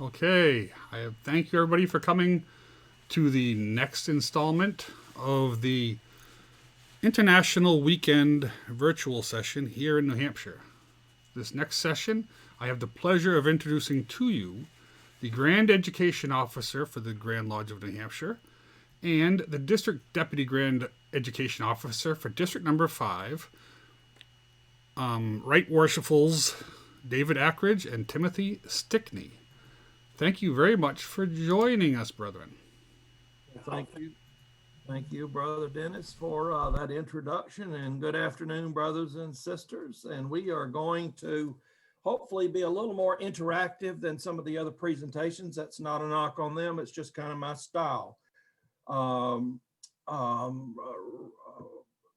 Okay, thank you everybody for coming to the next installment of the International Weekend virtual session here in New Hampshire. This next session, I have the pleasure of introducing to you the Grand Education Officer for the Grand Lodge of New Hampshire and the District Deputy Grand Education Officer for District Number 5, Right Worshipfuls David Akridge and Timothy Stickney. Thank you very much for joining us, brethren. Well, thank you, Brother Dennis, for that introduction, and good afternoon, brothers and sisters. And we are going to hopefully be a little more interactive than some of the other presentations. That's not a knock on them. It's just kind of my style. Um, um,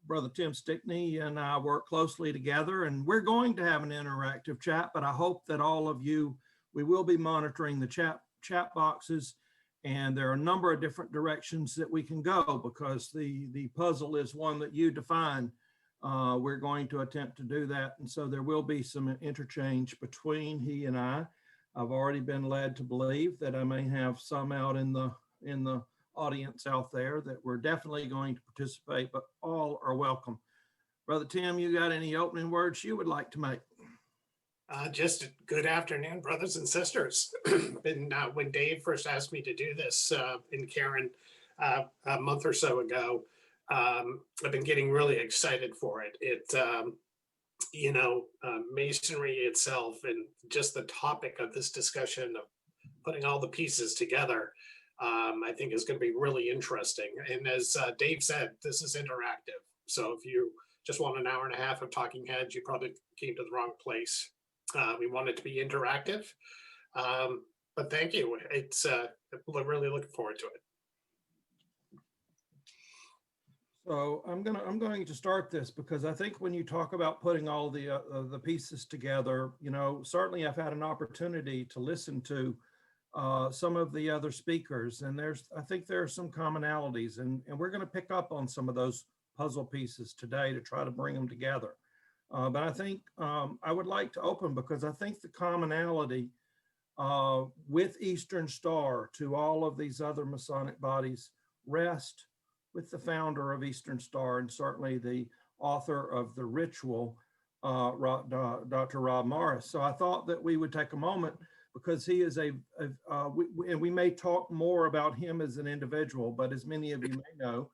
Brother Tim Stickney and I work closely together, and we're going to have an interactive chat, but I hope that all of you, we will be monitoring the chat boxes, and there are a number of different directions that we can go because the puzzle is one that you define. We're going to attempt to do that, and so there will be some interchange between he and I. I've already been led to believe that I may have some out in the audience out there that we're definitely going to participate, but all are welcome. Brother Tim, you got any opening words you would like to make? Just good afternoon, brothers and sisters. When Dave first asked me to do this in Karen a month or so ago, I've been getting really excited for it. Masonry itself and just the topic of this discussion of putting all the pieces together, I think is going to be really interesting. And as Dave said, this is interactive. So if you just want an hour and a half of talking heads, you probably came to the wrong place. We want it to be interactive, but thank you. It's really looking forward to it. So I'm going to start this because I think when you talk about putting all the pieces together, certainly I've had an opportunity to listen to some of the other speakers, and I think there are some commonalities, and we're going to pick up on some of those puzzle pieces today to try to bring them together. But I think I would like to open because I think the commonality with Eastern Star to all of these other Masonic bodies rest with the founder of Eastern Star and certainly the author of the ritual, Dr. Rob Morris. So I thought that we would take a moment because he is and we may talk more about him as an individual, but as many of you may know,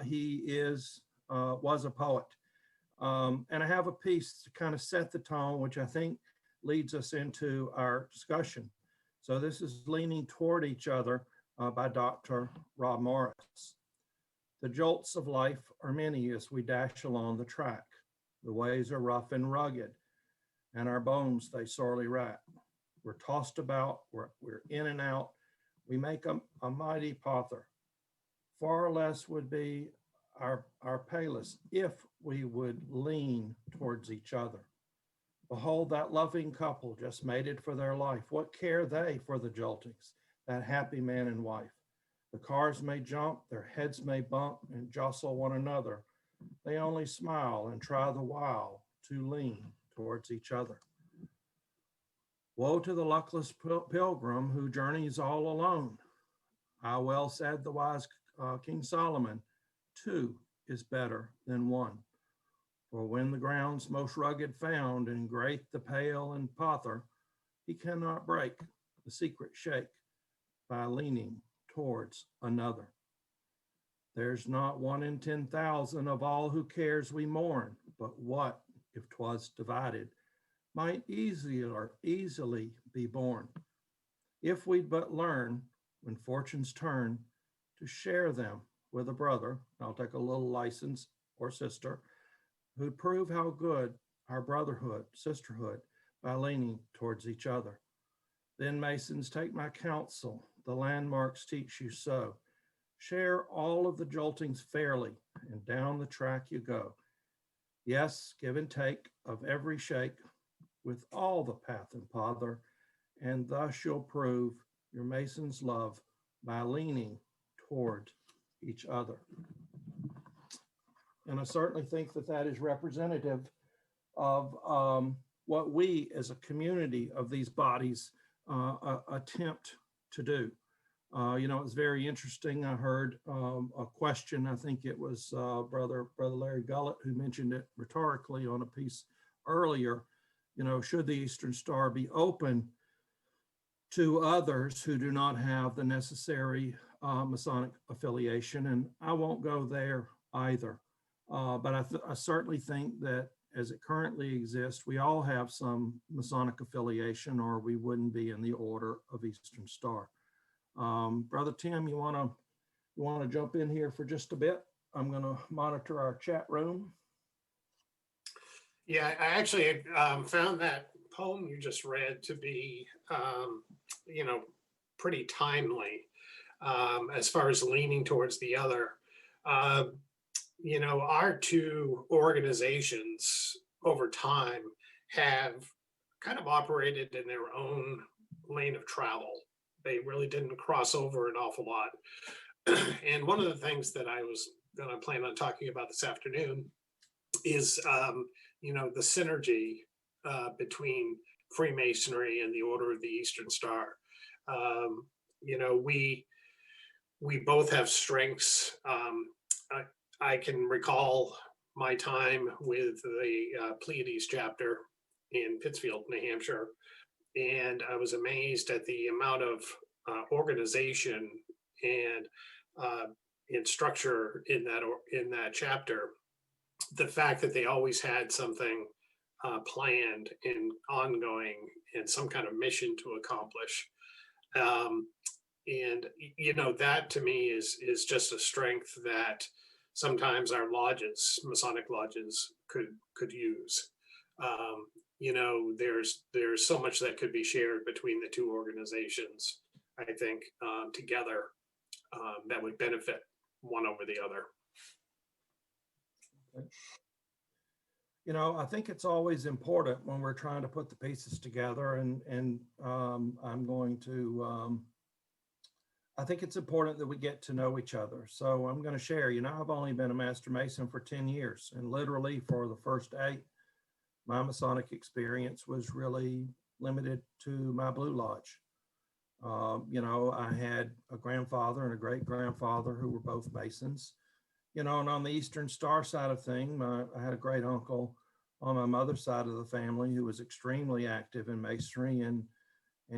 he was a poet. And I have a piece to kind of set the tone, which I think leads us into our discussion. So this is Leaning Toward Each Other by Dr. Rob Morris. The jolts of life are many as we dash along the track. The ways are rough and rugged, and our bones they sorely rack. We're tossed about, we're in and out. We make a mighty pother. Far less would be our payless if we would lean towards each other. Behold, that loving couple just mated for their life. What care they for the joltings, that happy man and wife? The cars may jump, their heads may bump and jostle one another. They only smile and try the while to lean towards each other. Woe to the luckless pilgrim who journeys all alone. How well said the wise King Solomon, 2 is better than 1. For when the ground's most rugged found and great the pale and pother, he cannot break the secret shake by leaning towards another. There's not 1 in 10,000 of all who cares we mourn, but what if 'twas divided might easily be born, if we'd but learn when fortunes turn to share them with a brother, I'll take a little license, or sister, who'd prove how good our brotherhood, sisterhood, by leaning towards each other. Then Masons, take my counsel, the landmarks teach you so. Share all of the joltings fairly, and down the track you go. Yes, give and take of every shake, with all the path and pother, and thus you'll prove your Mason's love by leaning toward each other. And I certainly think that that is representative of what we as a community of these bodies attempt to do. It was very interesting. I heard a question. I think it was brother Larry Gullett who mentioned it rhetorically on a piece earlier. Should the Eastern Star be open to others who do not have the necessary Masonic affiliation? And I won't go there either. But I certainly think that as it currently exists, we all have some Masonic affiliation, or we wouldn't be in the Order of Eastern Star. Brother Tim, you want to jump in here for just a bit? I'm going to monitor our chat room. Yeah, I actually found that poem you just read to be, pretty timely as far as leaning towards the other. Our two organizations over time have kind of operated in their own lane of travel. They really didn't cross over an awful lot. And one of the things that I was going to plan on talking about this afternoon is, the synergy between Freemasonry and the Order of the Eastern Star. We both have strengths. I can recall my time with the Pleiades chapter in Pittsfield, New Hampshire, and I was amazed at the amount of organization and structure in that chapter. The fact that they always had something planned and ongoing and some kind of mission to accomplish. That to me is just a strength that sometimes our lodges, Masonic lodges, could use. There's so much that could be shared between the two organizations, I think, together, that would benefit one over the other. I think it's always important when we're trying to put the pieces together, and I think it's important that we get to know each other. So I'm going to share, I've only been a Master Mason for 10 years, and literally for the first 8, my Masonic experience was really limited to my Blue Lodge. I had a grandfather and a great grandfather who were both Masons. And on the Eastern Star side of things, I had a great uncle on my mother's side of the family who was extremely active in Masonry. And I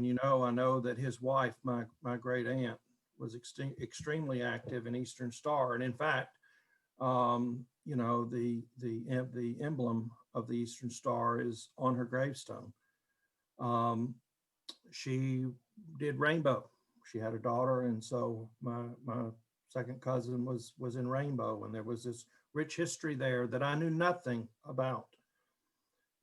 know that his wife, my great aunt, was extremely active in Eastern Star. And in fact, the emblem of the Eastern Star is on her gravestone. She did Rainbow. She had a daughter, and so my second cousin was in Rainbow, and there was this rich history there that I knew nothing about.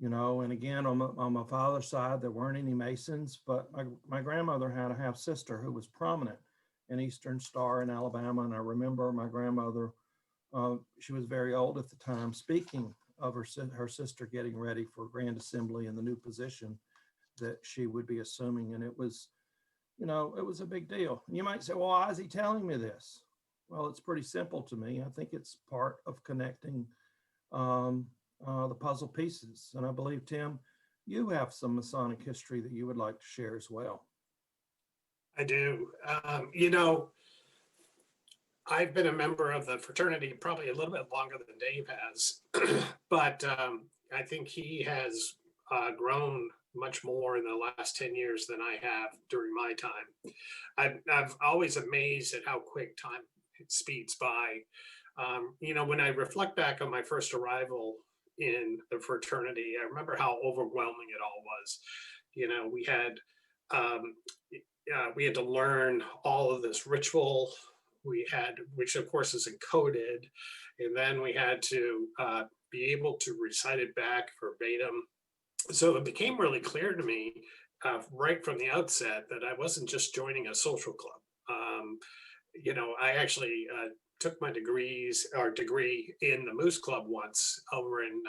And again, on my father's side, there weren't any Masons, but my grandmother had a half sister who was prominent in Eastern Star in Alabama. And I remember my grandmother, she was very old at the time, speaking of her sister getting ready for Grand Assembly in the new position that she would be assuming. And it was a big deal. And you might say, well, why is he telling me this? Well, it's pretty simple to me. I think it's part of connecting the puzzle pieces. And I believe, Tim, you have some Masonic history that you would like to share as well. I do. I've been a member of the fraternity probably a little bit longer than Dave has, but I think he has grown much more in the last 10 years than I have during my time. I've always amazed at how quick time speeds by. When I reflect back on my first arrival in the fraternity, I remember how overwhelming it all was. We had to learn all of this ritual, which of course is encoded, and then we had to be able to recite it back verbatim. So it became really clear to me right from the outset that I wasn't just joining a social club. I actually took my degree in the Moose Club once over in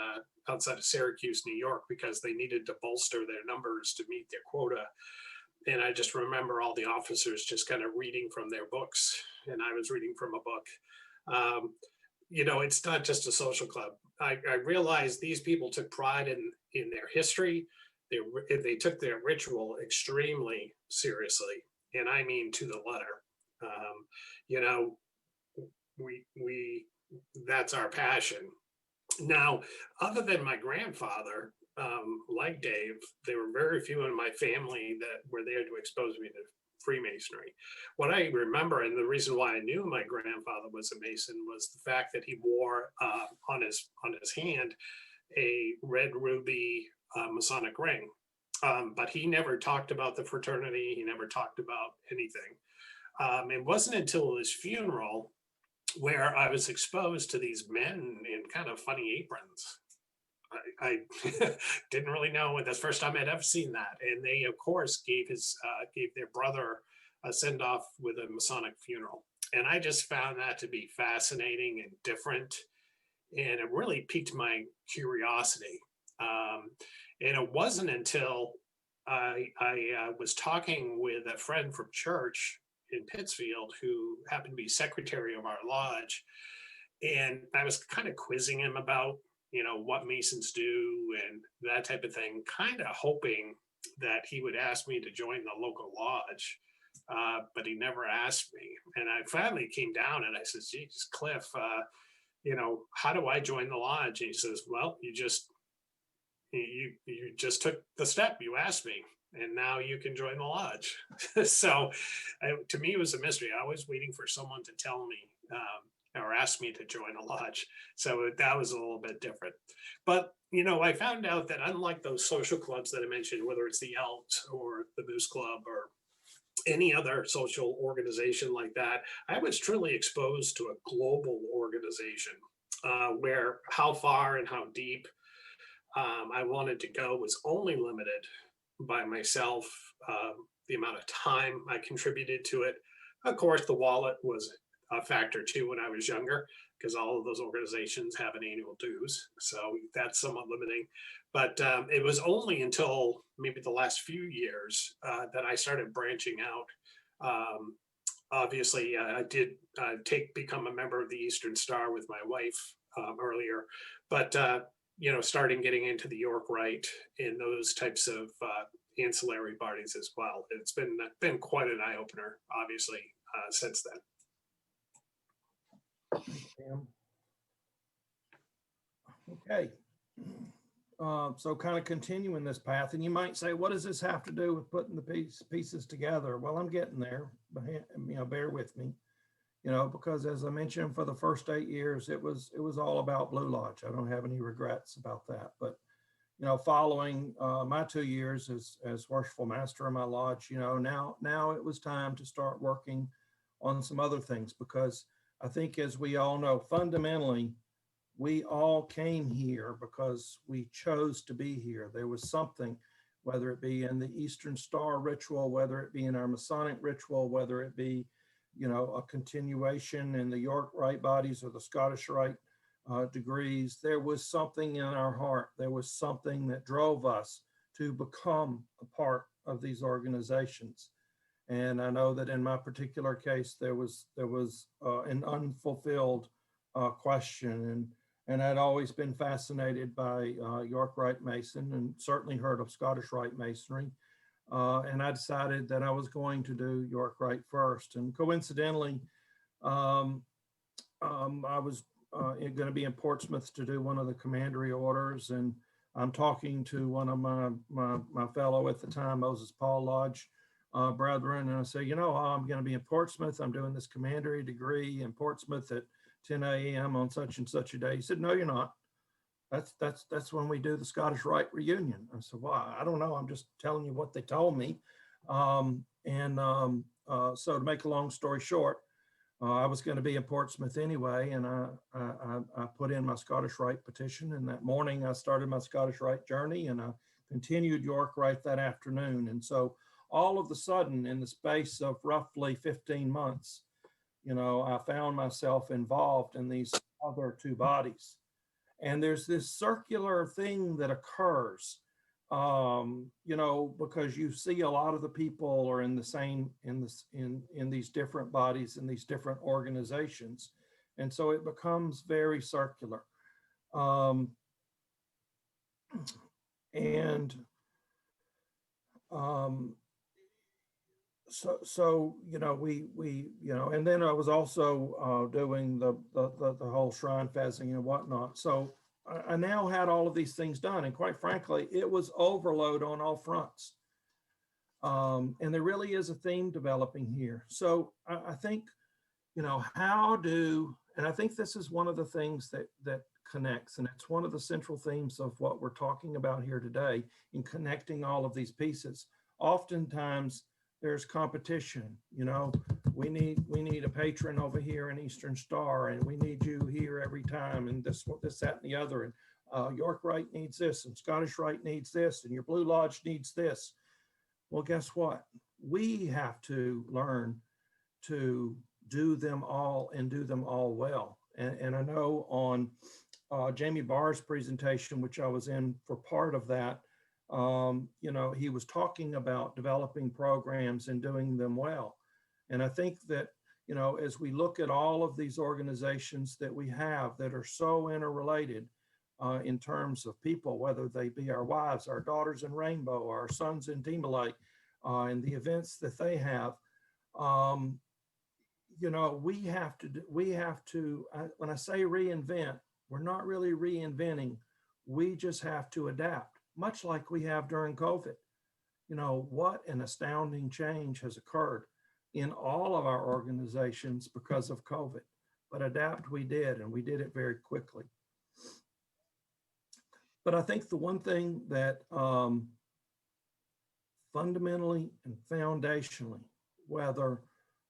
outside of Syracuse, New York, because they needed to bolster their numbers to meet their quota. And I just remember all the officers just kind of reading from their books, and I was reading from a book. It's not just a social club. I realized these people took pride in their history, they took their ritual extremely seriously, and I mean to the letter. Um, you know, we that's our passion. Now, other than my grandfather, like Dave, there were very few in my family that were there to expose me to Freemasonry. What I remember, and the reason why I knew my grandfather was a Mason, was the fact that he wore on his hand a red ruby Masonic ring. But he never talked about the fraternity. He never talked about anything. It wasn't until his funeral where I was exposed to these men in kind of funny aprons. I didn't really know. That's the first time I'd ever seen that. And they, of course, gave their brother a send off with a Masonic funeral. And I just found that to be fascinating and different. And it really piqued my curiosity. And it wasn't until I was talking with a friend from church in Pittsfield who happened to be secretary of our lodge. And I was kind of quizzing him about, what Masons do and that type of thing, kind of hoping that he would ask me to join the local lodge. But he never asked me. And I finally came down and I said, "Jesus, Cliff, how do I join the lodge?" And he says, "Well, you just took the step. You asked me, and now you can join the lodge." So to me, it was a mystery. I was waiting for someone to tell me or ask me to join a lodge. So that was a little bit different. But, I found out that unlike those social clubs that I mentioned, whether it's the Elks or the Moose Club or any other social organization like that, I was truly exposed to a global organization where how far and how deep I wanted to go was only limited by myself, the amount of time I contributed to it. Of course, the wallet was a factor too when I was younger, because all of those organizations have an annual dues. So that's somewhat limiting. But it was only until maybe the last few years that I started branching out. Obviously, I did become a member of the Eastern Star with my wife earlier, but starting getting into the York Rite and those types of ancillary bodies as well. It's been quite an eye opener, obviously, since then. Okay. So kind of continuing this path, and you might say, what does this have to do with putting the pieces together? Well, I'm getting there, but bear with me, because as I mentioned, for the first 8 years, it was all about Blue Lodge. I don't have any regrets about that. But, following my 2 years as worshipful master in my lodge, now it was time to start working on some other things, because I think, as we all know, fundamentally, we all came here because we chose to be here. There was something, whether it be in the Eastern Star ritual, whether it be in our Masonic ritual, whether it be, a continuation in the York Rite bodies or the Scottish Rite degrees, there was something in our heart. There was something that drove us to become a part of these organizations. And I know that in my particular case, there was an unfulfilled question, and I'd always been fascinated by York Rite Mason, and certainly heard of Scottish Rite Masonry. And I decided that I was going to do York Rite first. And coincidentally, I was going to be in Portsmouth to do one of the commandery orders, and I'm talking to one of my fellow at the time, Moses Paul Lodge brethren, and I say, I'm going to be in Portsmouth. I'm doing this commandery degree in Portsmouth at 10 a.m. on such and such a day. He said, "No, you're not. That's when we do the Scottish Rite reunion." I said, "Well, I don't know. I'm just telling you what they told me." So to make a long story short, I was going to be in Portsmouth anyway, and I put in my Scottish Rite petition. And that morning, I started my Scottish Rite journey, and I continued York Rite that afternoon. And so all of a sudden, in the space of roughly 15 months, I found myself involved in these other two bodies. And there's this circular thing that occurs, because you see a lot of the people are in the same, in these different bodies, in these different organizations. And so it becomes very circular. And Um, so we and then I was also doing the whole shrine fezzing and whatnot. So I now had all of these things done, and quite frankly, it was overload on all fronts. And there really is a theme developing here. So I think and I think this is one of the things that connects, and it's one of the central themes of what we're talking about here today in connecting all of these pieces. Oftentimes there's competition. We need a patron over here in Eastern Star, and we need you here every time, and this, that, and the other. And York Rite needs this, and Scottish Rite needs this, and your Blue Lodge needs this. Well, guess what? We have to learn to do them all and do them all well. And I know on Jamie Barr's presentation, which I was in for part of that, he was talking about developing programs and doing them well. And I think that, as we look at all of these organizations that we have that are so interrelated in terms of people, whether they be our wives, our daughters in Rainbow, our sons in Demolite, and the events that they have, we have to, when I say reinvent, we're not really reinventing. We just have to adapt, much like we have during COVID. What an astounding change has occurred in all of our organizations because of COVID. But adapt we did, and we did it very quickly. But I think the one thing that fundamentally and foundationally, whether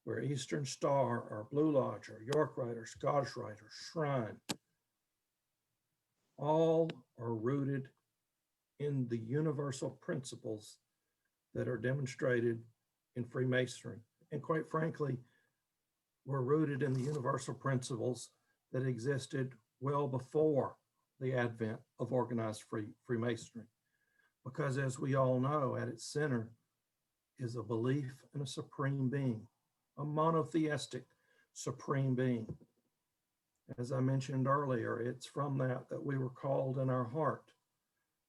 we're Eastern Star or Blue Lodge or York Rite or Scottish Rite or Shrine, all are rooted in the universal principles that are demonstrated in Freemasonry. And quite frankly, we're rooted in the universal principles that existed well before the advent of organized Freemasonry. Because as we all know, at its center is a belief in a supreme being, a monotheistic supreme being. As I mentioned earlier, it's from that we were called in our heart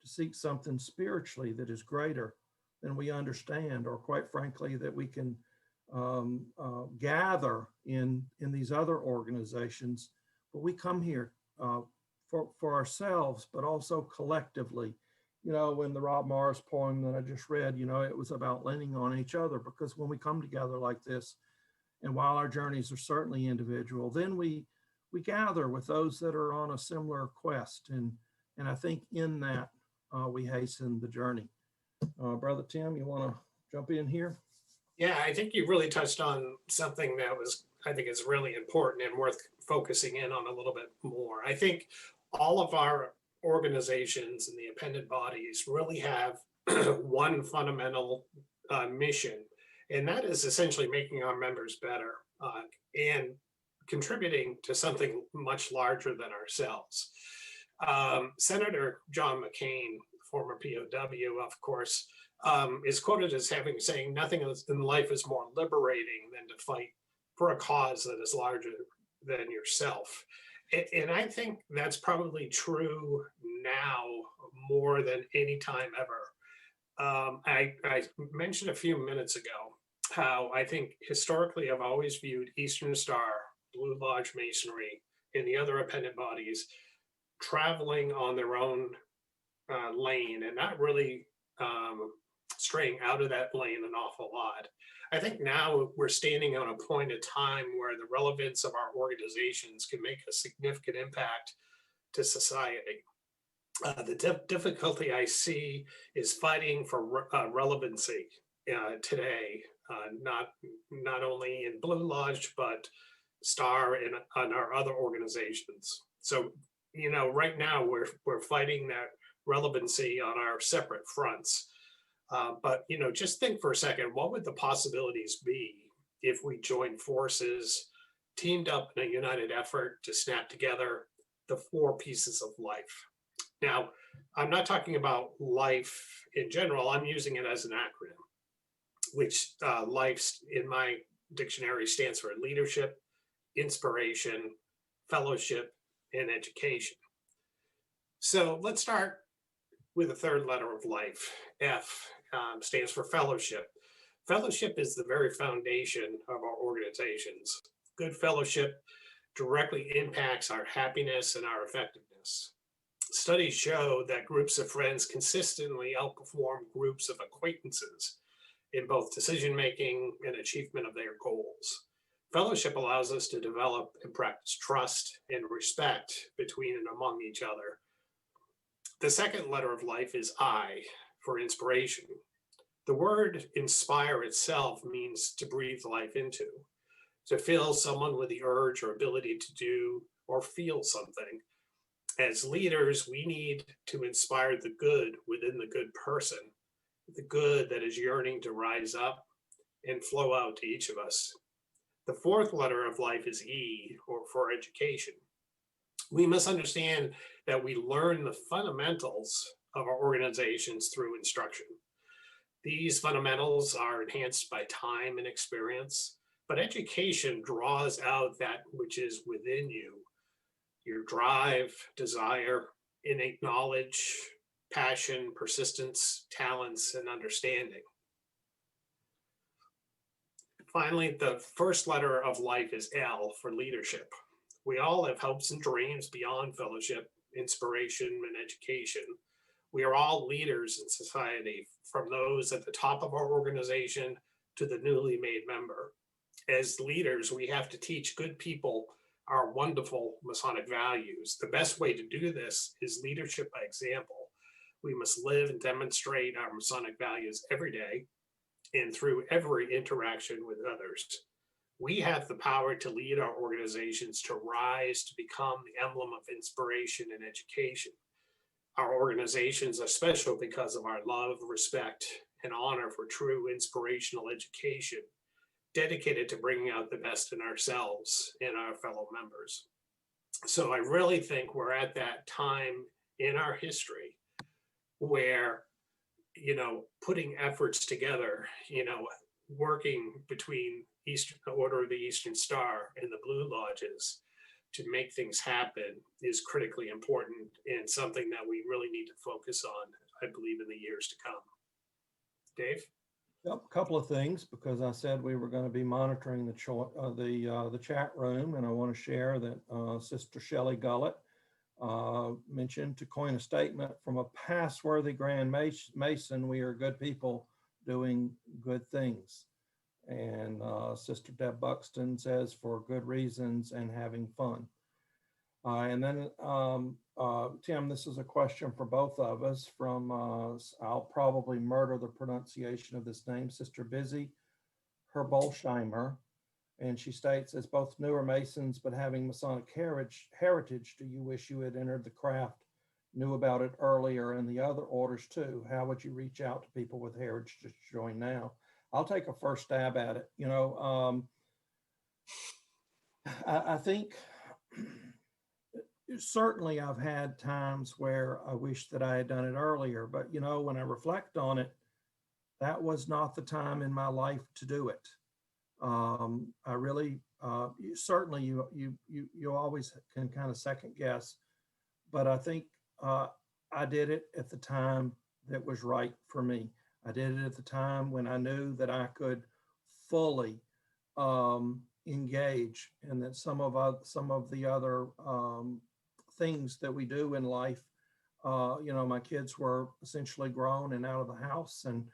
to seek something spiritually that is greater than we understand, or quite frankly, that we can gather in these other organizations. But we come here for ourselves, but also collectively. In the Rob Morris poem that I just read, it was about leaning on each other, because when we come together like this, and while our journeys are certainly individual, then we gather with those that are on a similar quest. And I think in that, we hasten the journey. Brother Tim, you want to jump in here? Yeah, I think you really touched on something that I think is really important and worth focusing in on a little bit more. I think all of our organizations and the appendant bodies really have one fundamental mission, and that is essentially making our members better and contributing to something much larger than ourselves. Senator John McCain, former POW, of course, is quoted as saying, "Nothing in life is more liberating than to fight for a cause that is larger than yourself." And I think that's probably true now more than any time ever. I mentioned a few minutes ago how I think historically I've always viewed Eastern Star, Blue Lodge Masonry, and the other appendant bodies traveling on their own lane and not really straying out of that lane an awful lot. I think now we're standing on a point of time where the relevance of our organizations can make a significant impact to society. The difficulty I see is fighting for relevancy today, not only in Blue Lodge, but Star and on our other organizations. So, right now we're fighting that relevancy on our separate fronts. But just think for a second, what would the possibilities be if we joined forces, teamed up in a united effort to snap together the four pieces of life? Now, I'm not talking about life in general. I'm using it as an acronym, which life in my dictionary stands for leadership, inspiration, fellowship, and education. So let's start with the third letter of life, F, stands for fellowship. Fellowship is the very foundation of our organizations. Good fellowship directly impacts our happiness and our effectiveness. Studies show that groups of friends consistently outperform groups of acquaintances in both decision making and achievement of their goals. Fellowship allows us to develop and practice trust and respect between and among each other. The second letter of life is I, for inspiration. The word inspire itself means to breathe life into, to fill someone with the urge or ability to do or feel something. As leaders, we need to inspire the good within the good person, the good that is yearning to rise up and flow out to each of us. The fourth letter of life is E, or for education. We must understand that we learn the fundamentals of our organizations through instruction. These fundamentals are enhanced by time and experience, but education draws out that which is within you, your drive, desire, innate knowledge, passion, persistence, talents, and understanding. Finally, the first letter of life is L, for leadership. We all have hopes and dreams beyond fellowship, inspiration, and education. We are all leaders in society, from those at the top of our organization to the newly made member. As leaders, we have to teach good people our wonderful Masonic values. The best way to do this is leadership by example. We must live and demonstrate our Masonic values every day and through every interaction with others. We have the power to lead our organizations to rise to become the emblem of inspiration and education. Our organizations are special because of our love, respect, and honor for true inspirational education, dedicated to bringing out the best in ourselves and our fellow members. So I really think we're at that time in our history where, putting efforts together, working between Order of the Eastern Star and the Blue Lodges to make things happen is critically important and something that we really need to focus on, I believe, in the years to come. Dave? Yep, a couple of things, because I said we were going to be monitoring the chat room, and I want to share that Sister Shelley Gullett mentioned, to coin a statement from a past-worthy Grand Mason, we are good people doing good things. And Sister Deb Buxton says, for good reasons and having fun. And then Tim, this is a question for both of us from, I'll probably murder the pronunciation of this name, Sister Busy Herbolsheimer. And she states, as both newer Masons, but having Masonic heritage, do you wish you had entered the craft, knew about it earlier, and the other orders too? How would you reach out to people with heritage to join now? I'll take a first stab at it. I think certainly I've had times where I wish that I had done it earlier, but when I reflect on it, that was not the time in my life to do it. I really, certainly you always can kind of second guess, but I think I did it at the time that was right for me. I did it at the time when I knew that I could fully engage, and that some of the other things that we do in life, my kids were essentially grown and out of the house and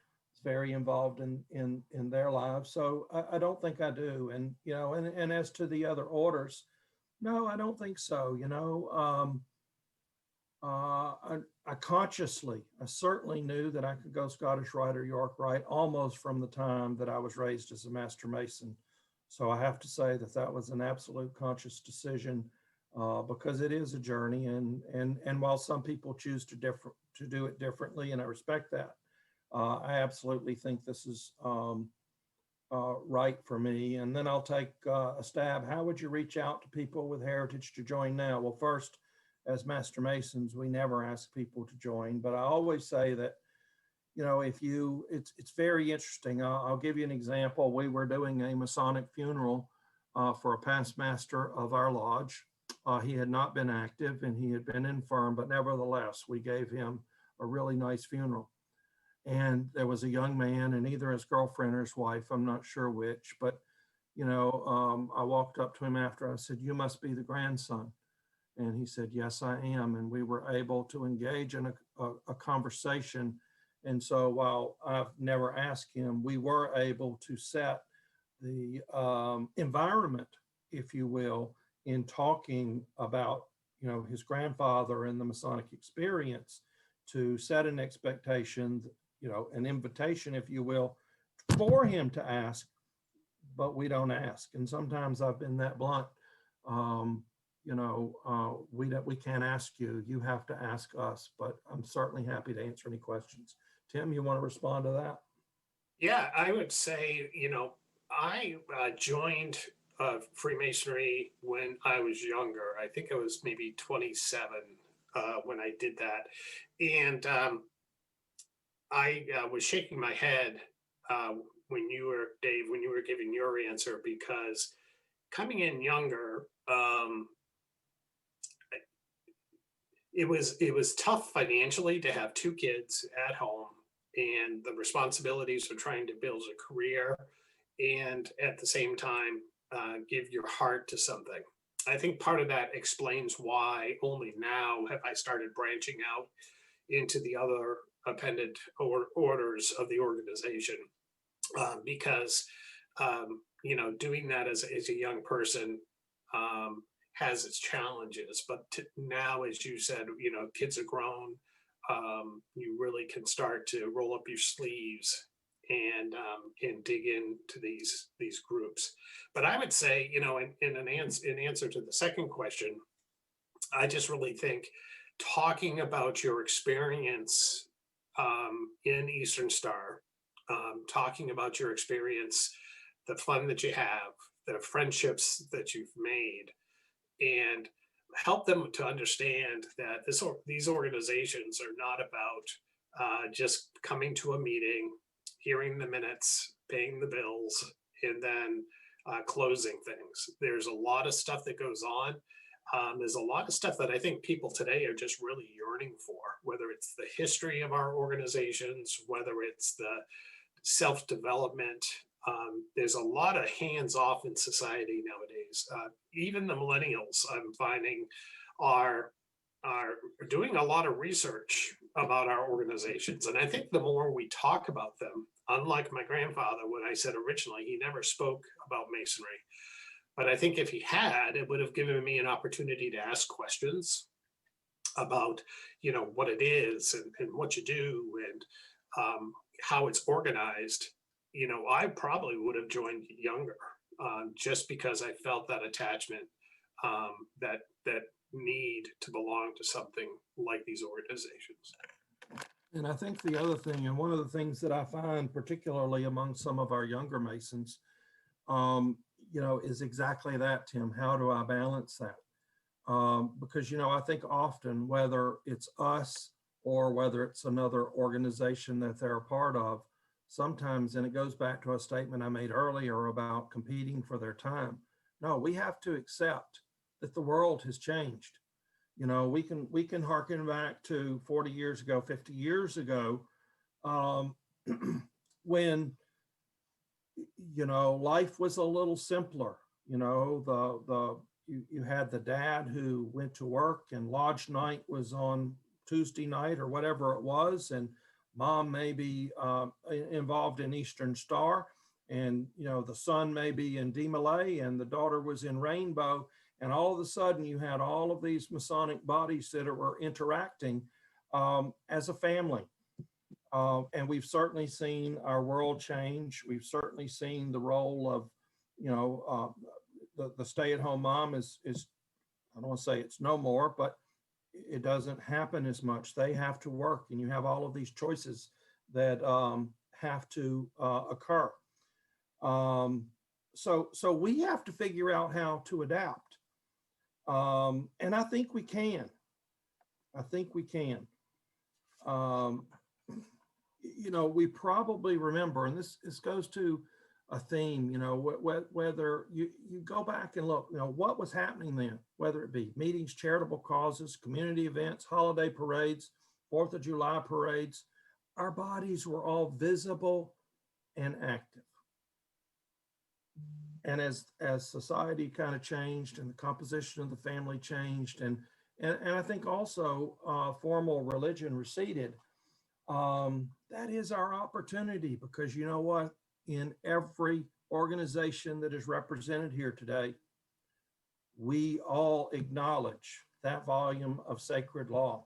very involved in their lives. So I don't think I do. And, and as to the other orders, no, I don't think so. I consciously, I certainly knew that I could go Scottish Rite or York Rite almost from the time that I was raised as a Master Mason. So I have to say that was an absolute conscious decision, because it is a journey, and while some people choose to do it differently, and I respect that, I absolutely think this is right for me. And then I'll take a stab. How would you reach out to people with heritage to join now? Well, first, as Master Masons, we never ask people to join, but I always say that, it's very interesting. I'll give you an example. We were doing a Masonic funeral for a past master of our lodge. He had not been active and he had been infirm, but nevertheless, we gave him a really nice funeral. and there was a young man and either his girlfriend or his wife, I'm not sure which, but I walked up to him after. I said, "You must be the grandson." And he said, "Yes, I am." And we were able to engage in a conversation. And so while I've never asked him, we were able to set the environment, if you will, in talking about, his grandfather and the Masonic experience, to set an expectation, an invitation, if you will, for him to ask, but we don't ask. And sometimes I've been that blunt. We can't ask you. You have to ask us. But I'm certainly happy to answer any questions. Tim, you want to respond to that? Yeah, I would say, I joined Freemasonry when I was younger. I think I was maybe 27 when I did that. And I was shaking my head Dave, when you were giving your answer, because coming in younger, it was tough financially to have two kids at home and the responsibilities of trying to build a career and at the same time give your heart to something. I think part of that explains why only now have I started branching out into the other appended orders of the organization, because doing that as a young person has its challenges. But now, as you said, kids are grown. You really can start to roll up your sleeves and dig into these groups. But I would say, in answer to the second question, I just really think talking about your experience in Eastern Star, talking about your experience, the fun that you have, the friendships that you've made, and help them to understand that these organizations are not about just coming to a meeting, hearing the minutes, paying the bills, and then closing things. There's a lot of stuff that goes on. There's a lot of stuff that I think people today are just really yearning for, whether it's the history of our organizations, whether it's the self-development. There's a lot of hands-off in society nowadays. Even the millennials, I'm finding, are doing a lot of research about our organizations. And I think the more we talk about them, unlike my grandfather, when I said originally, he never spoke about Masonry. But I think if he had, it would have given me an opportunity to ask questions about, what it is and what you do and how it's organized. I probably would have joined younger, just because I felt that attachment, that need to belong to something like these organizations. And I think the other thing, and one of the things that I find particularly among some of our younger Masons, is exactly that, Tim. How do I balance that? Because, I think often, whether it's us or whether it's another organization that they're a part of, sometimes, and it goes back to a statement I made earlier about competing for their time. No, we have to accept that the world has changed. We can harken back to 40 years ago, 50 years ago, when life was a little simpler. You had the dad who went to work and lodge night was on Tuesday night or whatever it was, and mom may be involved in Eastern Star, and the son may be in DeMolay, and the daughter was in Rainbow, and all of a sudden you had all of these Masonic bodies that were interacting as a family. And we've certainly seen our world change. We've certainly seen the role of, the stay-at-home mom is I don't want to say it's no more, but it doesn't happen as much. They have to work, and you have all of these choices that have to occur. So we have to figure out how to adapt. And I think we can. We probably remember, and this goes to a theme, whether you go back and look, what was happening then, whether it be meetings, charitable causes, community events, holiday parades, 4th of July parades. our bodies were all visible and active. And as society kind of changed and the composition of the family changed, and I think also formal religion receded, that is our opportunity, because you know what? In every organization that is represented here today, we all acknowledge that volume of sacred law,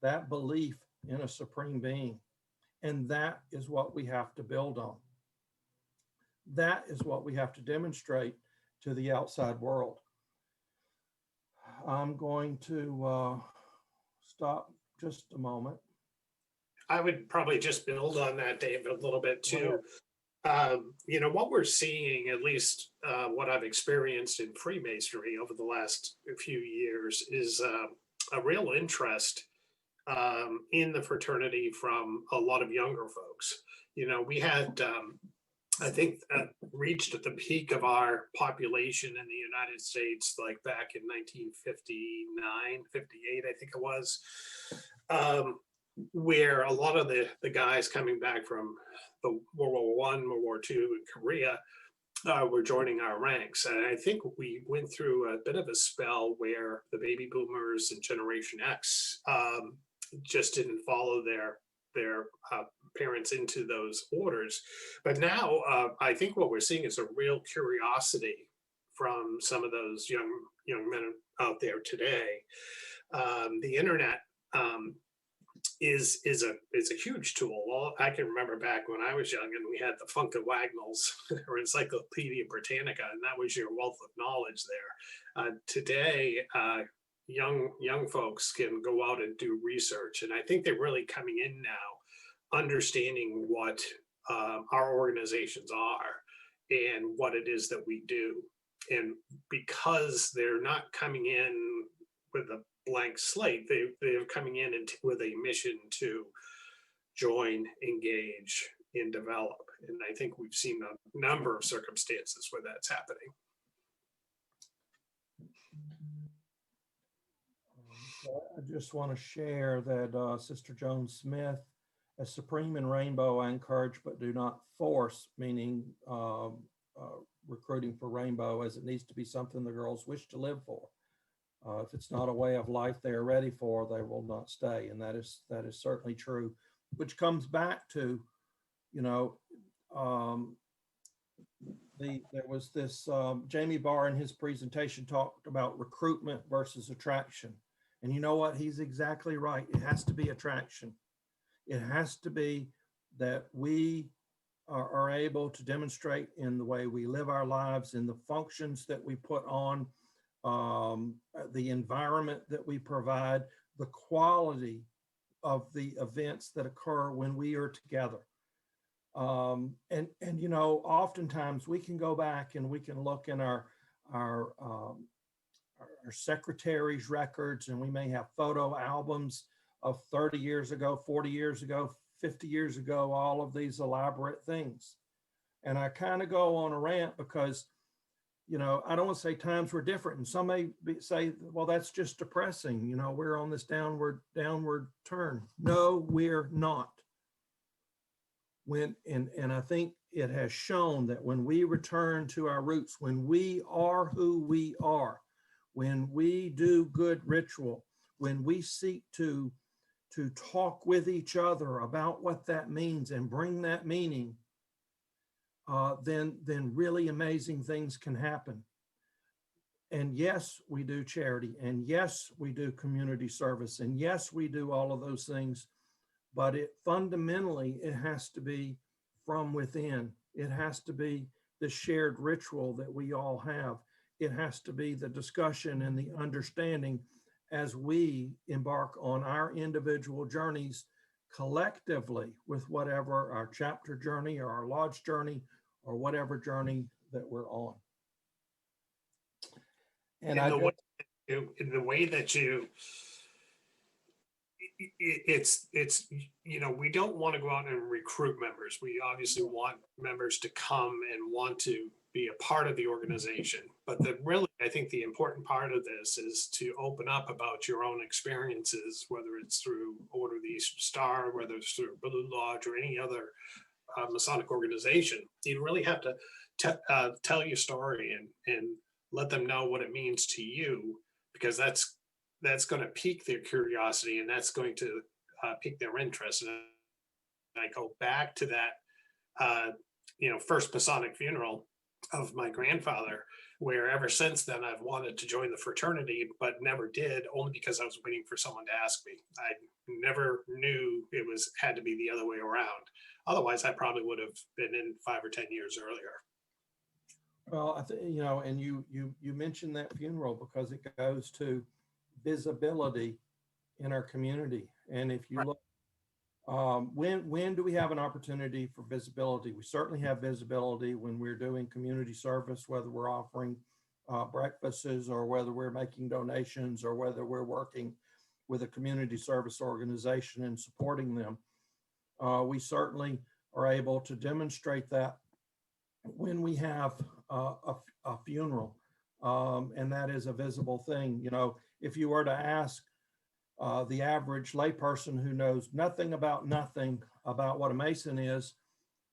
that belief in a supreme being. And that is what we have to build on. That is what we have to demonstrate to the outside world. I'm going to stop just a moment. I would probably just build on that, Dave, a little bit Go too. You know, what we're seeing, at least what I've experienced in Freemasonry over the last few years, is a real interest in the fraternity from a lot of younger folks. You know, we had, I think, reached at the peak of our population in the United States, like back in 1959, 58, I think it was, where a lot of the guys coming back from the World War One, World War Two, and Korea were joining our ranks. And I think we went through a bit of a spell where the baby boomers and Generation X just didn't follow their parents into those orders. But now I think what we're seeing is a real curiosity from some of those young men out there today. The internet is a huge tool. Well, I can remember back when I was young and we had the Funka Wagnalls or Encyclopedia Britannica, and that was your wealth of knowledge there. Today, young folks can go out and do research, and I think they're really coming in now, understanding what our organizations are and what it is that we do. And because they're not coming in with a blank slate, they're coming in with a mission to join, engage, and develop. And I think we've seen a number of circumstances where that's happening. I just want to share that Sister Joan Smith, as supreme in Rainbow, I encourage but do not force, meaning recruiting for Rainbow, as it needs to be something the girls wish to live for. If it's not a way of life they are ready for, they will not stay. And that is certainly true, which comes back to, you know, there was this, Jamie Barr in his presentation talked about recruitment versus attraction. And you know what? He's exactly right. It has to be attraction. It has to be that we are able to demonstrate in the way we live our lives, in the functions that we put on, the environment that we provide, the quality of the events that occur when we are together. And you know, oftentimes we can go back and we can look in our secretary's records, and we may have photo albums of 30 years ago, 40 years ago, 50 years ago, all of these elaborate things. And I kind of go on a rant because, you know, I don't want to say times were different. And some may say, well, that's just depressing. You know, we're on this downward turn. No, we're not. And I think it has shown that when we return to our roots, when we are who we are, when we do good ritual, when we seek to talk with each other about what that means and bring that meaning, then really amazing things can happen. And yes, we do charity, and yes, we do community service, and yes, we do all of those things, but fundamentally, it has to be from within. It has to be the shared ritual that we all have. It has to be the discussion and the understanding as we embark on our individual journeys collectively, with whatever our chapter journey or our lodge journey or whatever journey that we're on. And in the way that it's, you know, we don't want to go out and recruit members. We obviously want members to come and want to be a part of the organization, but really I think the important part of this is to open up about your own experiences, whether it's through Order of the Eastern Star, whether it's through Blue Lodge or any other Masonic organization. You really have to tell your story and let them know what it means to you, because that's going to pique their curiosity, and that's going to pique their interest. And I go back to that, first Masonic funeral of my grandfather, where ever since then I've wanted to join the fraternity, but never did, only because I was waiting for someone to ask me. I never knew it had to be the other way around. Otherwise, I probably would have been in 5 or 10 years earlier. Well, I think, and you mentioned that funeral because it goes to visibility in our community. And if you look, when do we have an opportunity for visibility? We certainly have visibility when we're doing community service, whether we're offering breakfasts or whether we're making donations or whether we're working with a community service organization and supporting them. We certainly are able to demonstrate that when we have a funeral, and that is a visible thing. If you were to ask the average layperson who knows nothing about what a Mason is,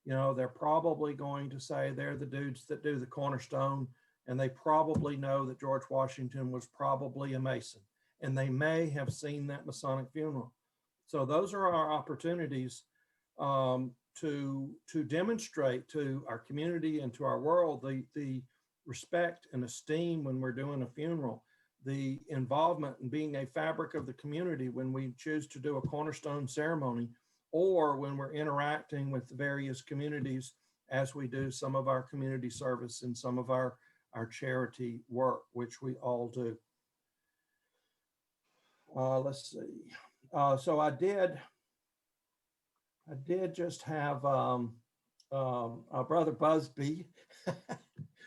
they're probably going to say they're the dudes that do the cornerstone, and they probably know that George Washington was probably a Mason, and they may have seen that Masonic funeral. So those are our opportunities to demonstrate to our community and to our world the respect and esteem when we're doing a funeral, the involvement in being a fabric of the community when we choose to do a cornerstone ceremony, or when we're interacting with the various communities as we do some of our community service and some of our charity work, which we all do. Let's see. So I did just have our brother Busby,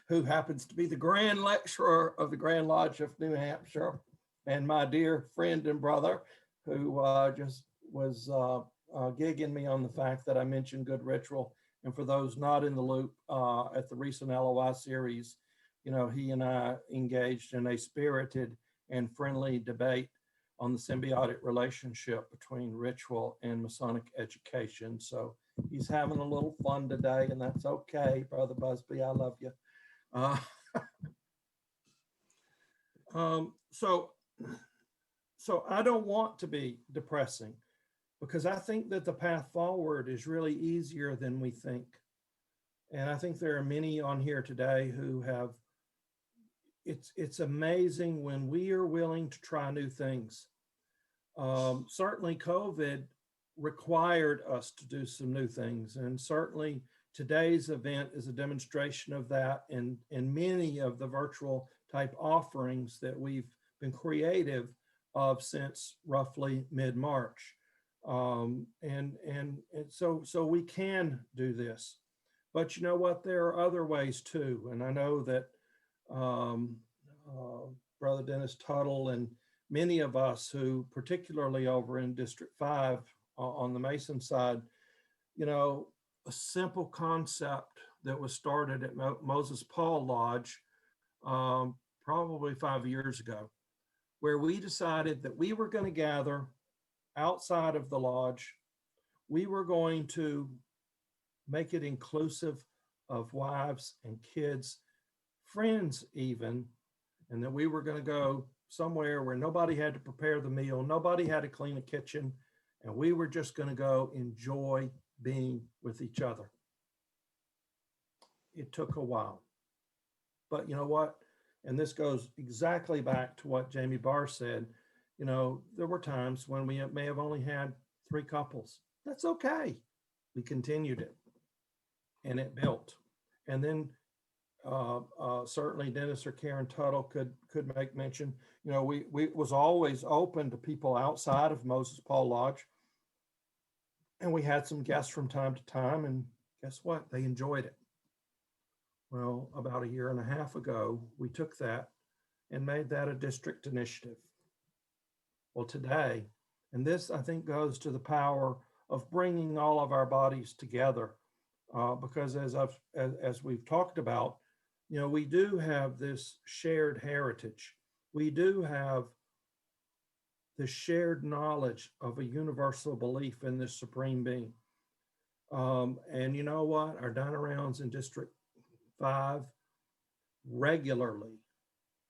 who happens to be the Grand Lecturer of the Grand Lodge of New Hampshire, and my dear friend and brother, who just was gigging me on the fact that I mentioned good ritual. And for those not in the loop, at the recent LOI series, he and I engaged in a spirited and friendly debate on the symbiotic relationship between ritual and Masonic education. So he's having a little fun today, and that's okay, Brother Busby, I love you. So I don't want to be depressing, because I think that the path forward is really easier than we think. And I think there are many on here today who have, it's amazing when we are willing to try new things. Certainly COVID required us to do some new things, and certainly today's event is a demonstration of that, and many of the virtual type offerings that we've been creative of since roughly mid-March. And so we can do this, but you know what, there are other ways too. And I know that Brother Dennis Tuttle and many of us who, particularly over in District 5 on the Mason side, a simple concept that was started at Moses Paul Lodge probably 5 years ago, where we decided that we were going to gather outside of the lodge. We were going to make it inclusive of wives and kids, friends even, and that we were going to go somewhere where nobody had to prepare the meal, nobody had to clean the kitchen, and we were just going to go enjoy being with each other. It took a while, but you know what? And this goes exactly back to what Jamie Barr said. There were times when we may have only had 3 couples. That's okay. We continued it, and it built. And then certainly Dennis or Karen Tuttle could make mention. We was always open to people outside of Moses Paul Lodge, and we had some guests from time to time, and guess what? They enjoyed it. Well, about 1.5 years ago, we took that and made that a district initiative. Well, today, and this I think goes to the power of bringing all of our bodies together, because as we've talked about, You know, we do have this shared heritage. We do have the shared knowledge of a universal belief in this supreme being. And you know what? Our dine-arounds in District 5 regularly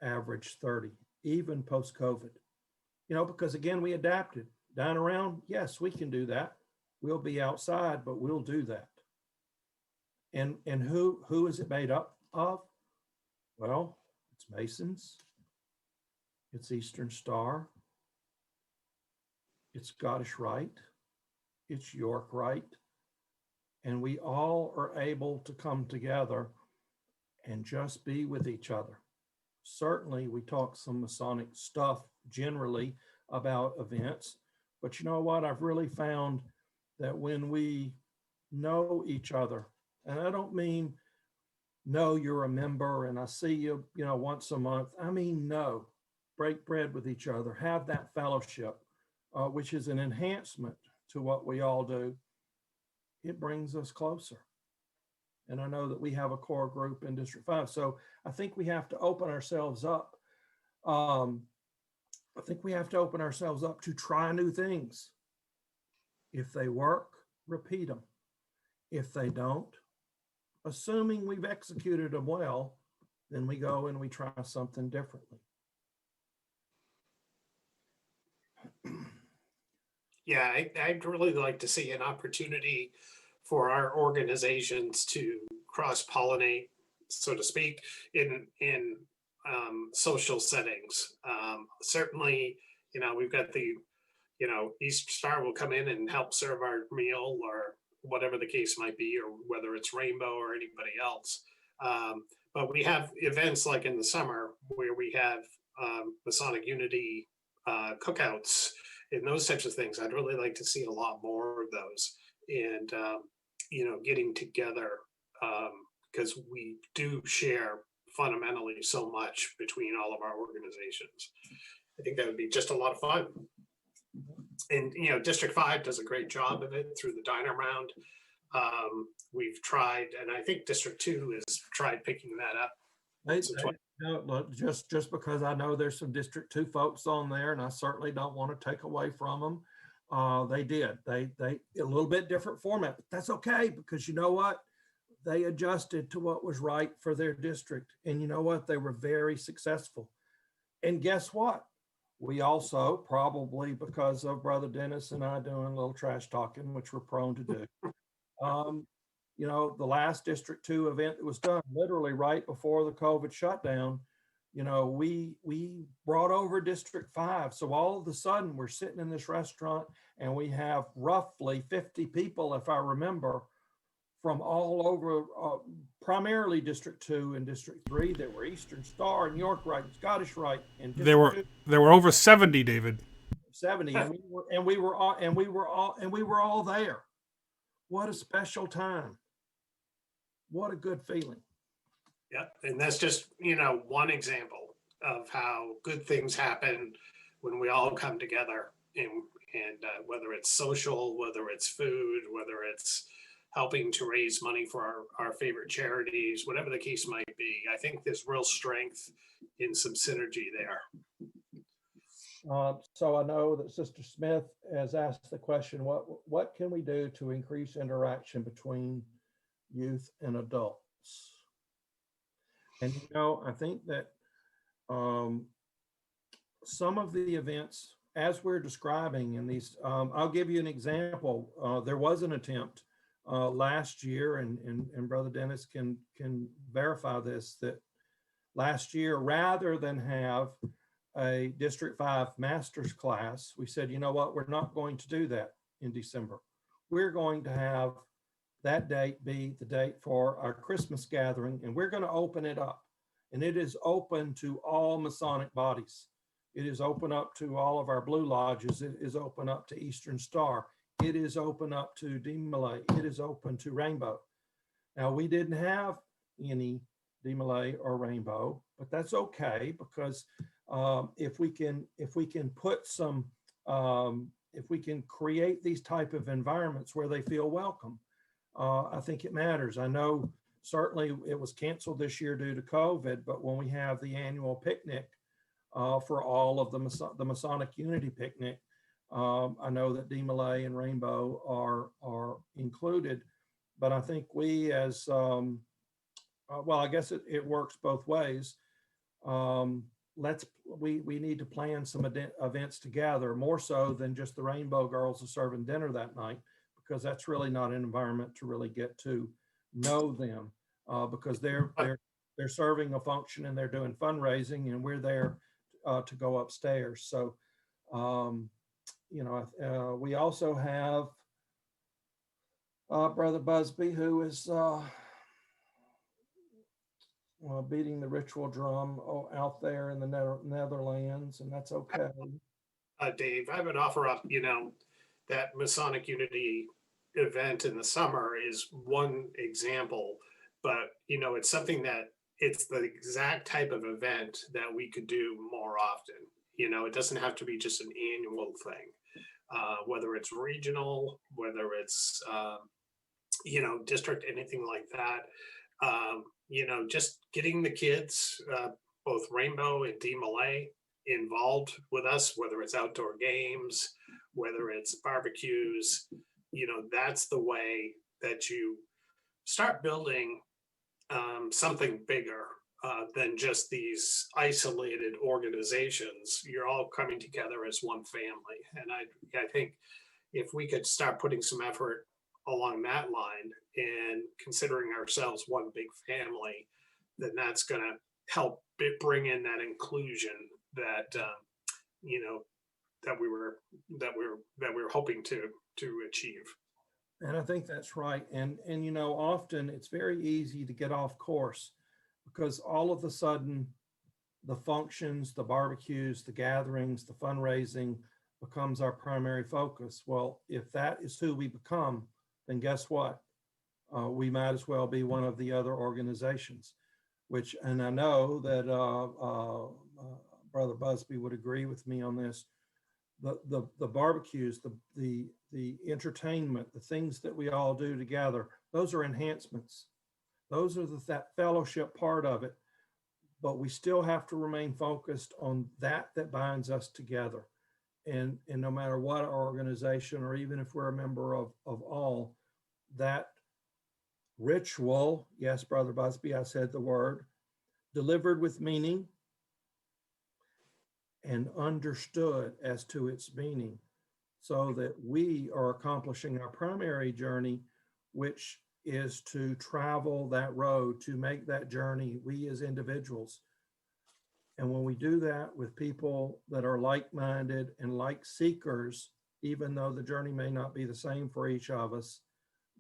average 30, even post-COVID. You know, because again, we adapted. Dine around, yes, we can do that. We'll be outside, but we'll do that. And who is it made up of? Well, it's Masons, it's Eastern Star, it's Scottish Rite, it's York Rite, and we all are able to come together and just be with each other. Certainly, we talk some Masonic stuff generally about events, but you know what? I've really found that when we know each other, and I don't mean know you're a member and I see you, you know, once a month. I mean, know, break bread with each other, have that fellowship, which is an enhancement to what we all do. It brings us closer. And I know that we have a core group in District 5. So I think we have to open ourselves up. I think we have to open ourselves up to try new things. If they work, repeat them. If they don't, assuming we've executed them well, then we go and we try something differently. Yeah, I'd really like to see an opportunity for our organizations to cross-pollinate, so to speak, in social settings. Certainly, you know, we've got the, you know, East Star will come in and help serve our meal or whatever the case might be, or whether it's Rainbow or anybody else. But we have events like in the summer where we have Masonic Unity cookouts and those types of things. I'd really like to see a lot more of those, and you know, getting together, because we do share fundamentally so much between all of our organizations. I think that would be just a lot of fun. And you know, District 5 does a great job of it through the diner round. We've tried, and I think District 2 has tried picking that up. No, look, just because I know there's some District 2 folks on there, and I certainly don't want to take away from them. They did. They a little bit different format, but that's okay, because you know what? They adjusted to what was right for their district. And you know what? They were very successful. And guess what? We also, probably because of Brother Dennis and I doing a little trash talking, which we're prone to do, you know, the last District 2 event that was done literally right before the COVID shutdown, you know, we brought over District 5. So all of a sudden we're sitting in this restaurant and we have roughly 50 people, if I remember, from all over, primarily District 2 and District 3. There were Eastern Star and York Rite and Scottish Rite and there were over 70, David. 70, and we were all there. What a special time. What a good feeling. Yeah, and that's just, you know, one example of how good things happen when we all come together, and whether it's social, whether it's food, whether it's helping to raise money for our favorite charities, whatever the case might be. I think there's real strength in some synergy there. So I know that Sister Smith has asked the question, what can we do to increase interaction between youth and adults? And you know, I think that some of the events, as we're describing in these, I'll give you an example. There was an attempt last year, and Brother Dennis can verify this, that last year, rather than have a District 5 master's class, we said, you know what, we're not going to do that in December. We're going to have that date be the date for our Christmas gathering, and we're going to open it up. And it is open to all Masonic bodies. It is open up to all of our Blue Lodges. It is open up to Eastern Star. It is open up to DeMolay. It is open to Rainbow. Now, we didn't have any DeMolay or Rainbow, but that's okay, because if we can put some, if we can create these type of environments where they feel welcome, I think it matters. I know certainly it was canceled this year due to COVID, but when we have the annual picnic for all of the Masonic Unity Picnic, I know that DeMolay and Rainbow are included, but I think we as, well, I guess it works both ways. We need to plan some events together, more so than just the Rainbow Girls are serving dinner that night, because that's really not an environment to really get to know them, because they're serving a function and they're doing fundraising, and we're there to go upstairs. So, we also have Brother Busby, who is beating the ritual drum out there in the Netherlands, and that's okay. Dave, I would offer up, that Masonic Unity event in the summer is one example, but, it's something that it's the exact type of event that we could do more often. It doesn't have to be just an annual thing, whether it's regional, whether it's, district, anything like that. Just getting the kids, both Rainbow and DeMolay, involved with us, whether it's outdoor games, whether it's barbecues, that's the way that you start building something bigger than just these isolated organizations. You're all coming together as one family. And I think if we could start putting some effort along that line and considering ourselves one big family, then that's going to help bring in that inclusion that that we were hoping to achieve. And I think that's right. And often it's very easy to get off course, because all of a sudden the functions, the barbecues, the gatherings, the fundraising becomes our primary focus. Well, if that is who we become, then guess what? We might as well be one of the other organizations, and I know that Brother Busby would agree with me on this. The barbecues, the entertainment, the things that we all do together, those are enhancements. Those are that fellowship part of it, but we still have to remain focused on that binds us together. And no matter what our organization, or even if we're a member of all, that ritual, yes, Brother Busby, I said the word, delivered with meaning and understood as to its meaning, so that we are accomplishing our primary journey, which is to travel that road, to make that journey, we as individuals. And when we do that with people that are like-minded and like seekers, even though the journey may not be the same for each of us,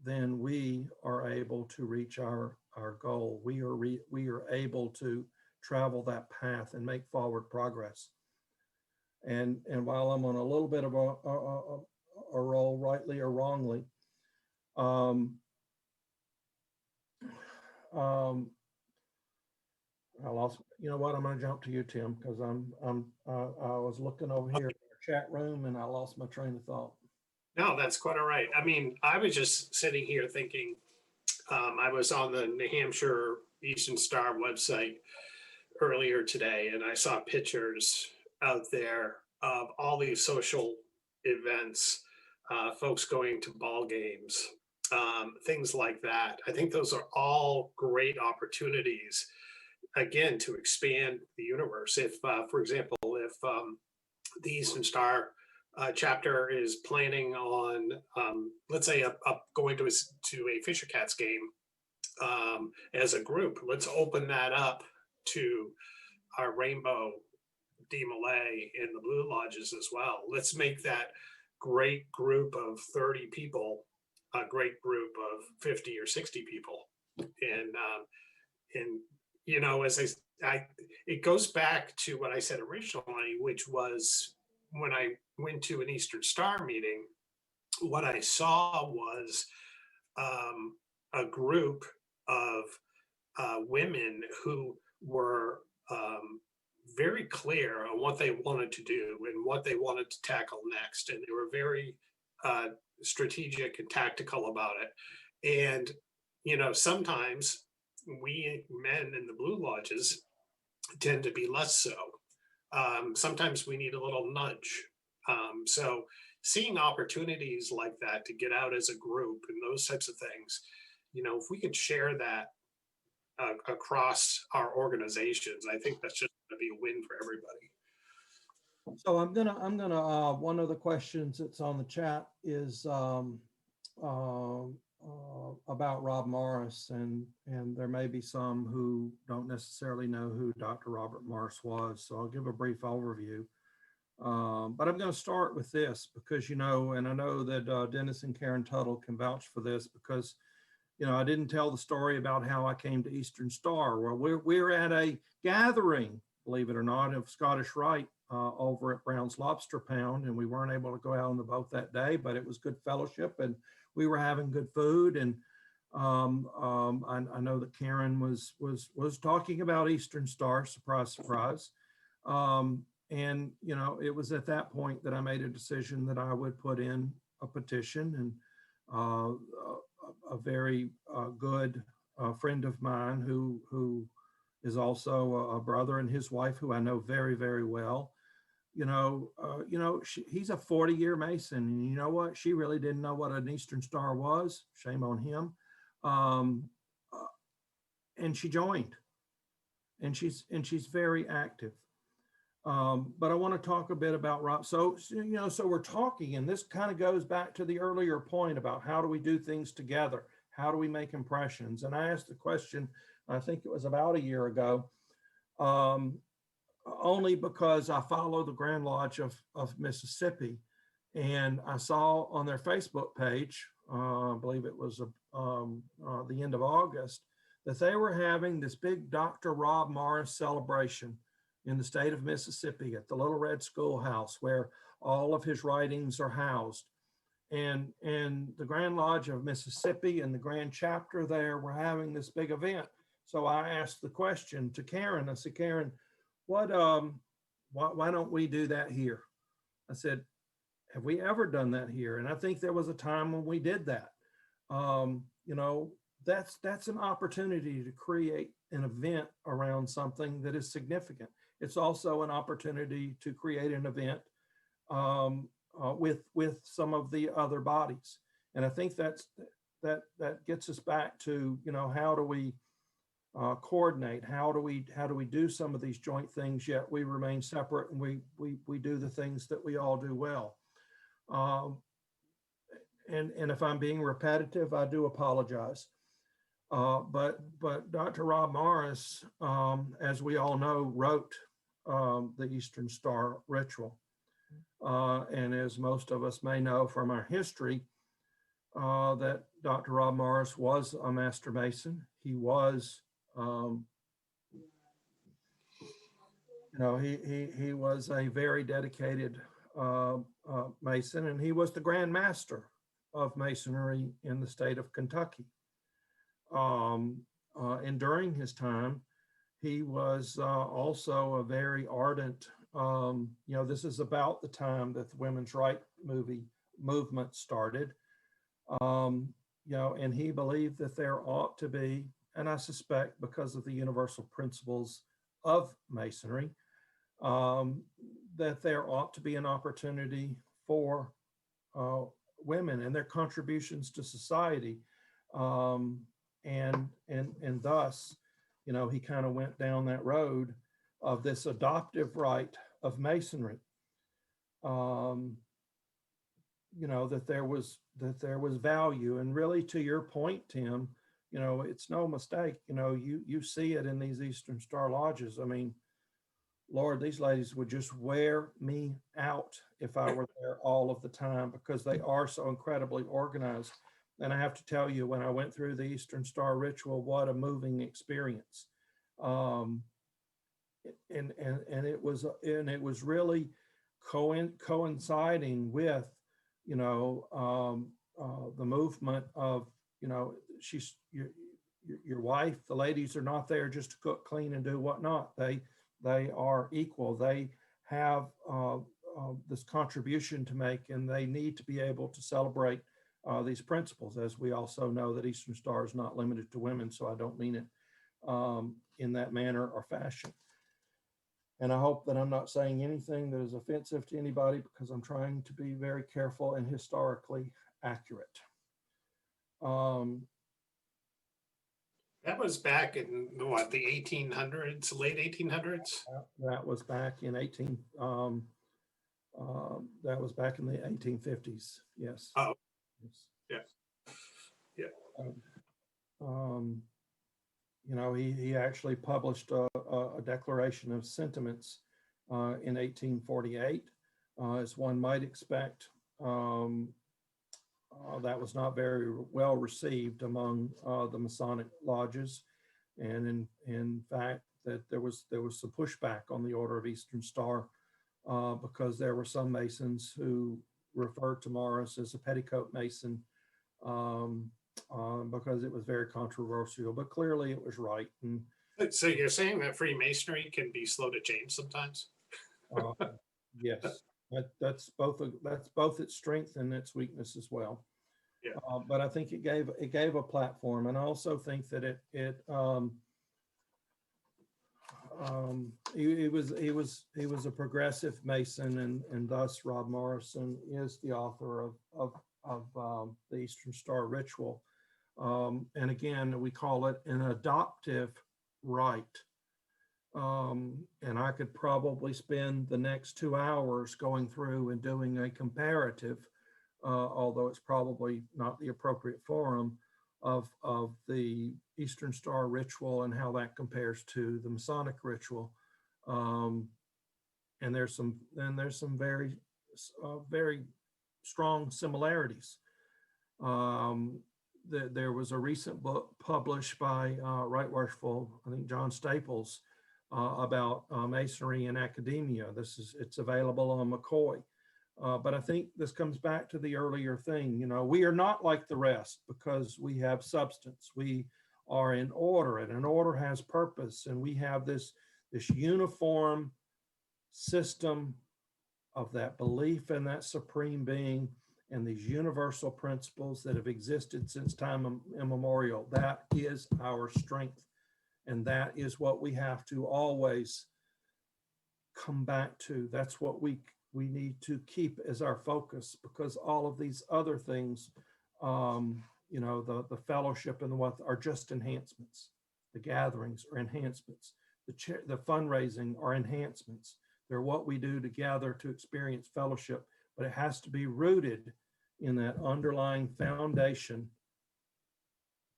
then we are able to reach our goal. We are able to travel that path and make forward progress. And while I'm on a little bit of a roll, rightly or wrongly, I lost. You know what? I'm going to jump to you, Tim, because I was looking over here in our chat room and I lost my train of thought. No, that's quite all right. I mean, I was just sitting here thinking, I was on the New Hampshire Eastern Star website earlier today, and I saw pictures out there of all these social events, folks going to ball games, things like that. I think those are all great opportunities, again, to expand the universe. If, for example, if the Eastern Star chapter is planning on, let's say, going to a Fisher Cats game as a group, let's open that up to our Rainbow, DeMolay, and the Blue Lodges as well. Let's make that great group of 30 people a great group of 50 or 60 people. And as it goes back to what I said originally, which was when I went to an Eastern Star meeting, what I saw was a group of women who were very clear on what they wanted to do and what they wanted to tackle next. And they were very strategic and tactical about it. And, sometimes we men in the Blue Lodges tend to be less so. Sometimes we need a little nudge. So seeing opportunities like that to get out as a group and those types of things, if we could share that across our organizations, I think that's just going to be a win for everybody. So one of the questions that's on the chat is about Rob Morris, and there may be some who don't necessarily know who Dr. Robert Morris was. So I'll give a brief overview. But I'm going to start with this because, and I know that Dennis and Karen Tuttle can vouch for this because, I didn't tell the story about how I came to Eastern Star. Well, we're at a gathering, believe it or not, of Scottish Rite over at Brown's Lobster Pound, and we weren't able to go out on the boat that day, but it was good fellowship, and we were having good food. And I know that Karen was talking about Eastern Star, surprise, surprise. And it was at that point that I made a decision that I would put in a petition, and a very good friend of mine who is also a brother, and his wife, who I know very, very well. He's a 40-year Mason, and you know what? She really didn't know what an Eastern Star was. Shame on him. And she joined, and she's very active. But I want to talk a bit about Rob. So we're talking, and this kind of goes back to the earlier point about how do we do things together? How do we make impressions? And I asked the question, I think it was about a year ago, only because I follow the Grand Lodge of Mississippi, and I saw on their Facebook page, I believe it was the end of August, that they were having this big Dr. Rob Morris celebration in the state of Mississippi at the Little Red Schoolhouse, where all of his writings are housed. And the Grand Lodge of Mississippi and the Grand Chapter there were having this big event. So I asked the question to Karen. I said, Karen, why don't we do that here? I said, have we ever done that here? And I think there was a time when we did that. That's an opportunity to create an event around something that is significant. It's also an opportunity to create an event with some of the other bodies. And I think that gets us back to, how do we coordinate? How do we do some of these joint things, yet we remain separate, and we do the things that we all do well. And if I'm being repetitive, I do apologize. But Dr. Rob Morris, as we all know, wrote the Eastern Star Ritual. And as most of us may know from our history, that Dr. Rob Morris was a Master Mason. He was, he was a very dedicated Mason, and he was the Grand Master of Masonry in the state of Kentucky. And during his time, he was also a very ardent, this is about the time that the women's rights movement started, and he believed that there ought to be, and I suspect because of the universal principles of Masonry, that there ought to be an opportunity for women and their contributions to society. And thus, he kind of went down that road of this adoptive right of Masonry. That there was value, and really, to your point, Tim, it's no mistake. You see it in these Eastern Star Lodges. I mean, Lord, these ladies would just wear me out if I were there all of the time, because they are so incredibly organized. And I have to tell you, when I went through the Eastern Star Ritual, what a moving experience. And it was really coinciding with, the movement of, she's your wife. The ladies are not there just to cook, clean, and do whatnot. They are equal. They have this contribution to make, and they need to be able to celebrate these principles. As we also know that Eastern Star is not limited to women, so I don't mean it in that manner or fashion. And I hope that I'm not saying anything that is offensive to anybody, because I'm trying to be very careful and historically accurate. That was back in what, the 1800s, late 1800s? That was back in that was back in the 1850s. Yes. Oh, Yes. yeah. Yeah. You know, he actually published a Declaration of Sentiments in 1848, as one might expect. That was not very well received among the Masonic lodges, and in fact, that there was some pushback on the Order of Eastern Star, because there were some Masons who referred to Morris as a petticoat Mason, because it was very controversial. But clearly, it was right. And So you're saying that Freemasonry can be slow to change sometimes? yes, that's both its strength and its weakness as well. Yeah. But I think it gave a platform, and I also think that he was a progressive Mason, and thus Rob Morrison is the author of the Eastern Star Ritual, and again, we call it an adoptive rite. And I could probably spend the next 2 hours going through and doing a comparative, although it's probably not the appropriate forum, of the Eastern Star Ritual and how that compares to the Masonic ritual. And there's some very very strong similarities. There was a recent book published by Right Worshipful, I think John Staples, about Masonry in academia. It's available on McCoy. But I think this comes back to the earlier thing. You know, we are not like the rest because we have substance. We are in order, and an order has purpose, and we have this uniform system of that belief in that supreme being and these universal principles that have existed since time immemorial. That is our strength, and that is what we have to always come back to. That's what we need to keep as our focus, because all of these other things, you know, the fellowship and the what are just enhancements. The gatherings are enhancements. The fundraising are enhancements. They're what we do together to experience fellowship, but it has to be rooted in that underlying foundation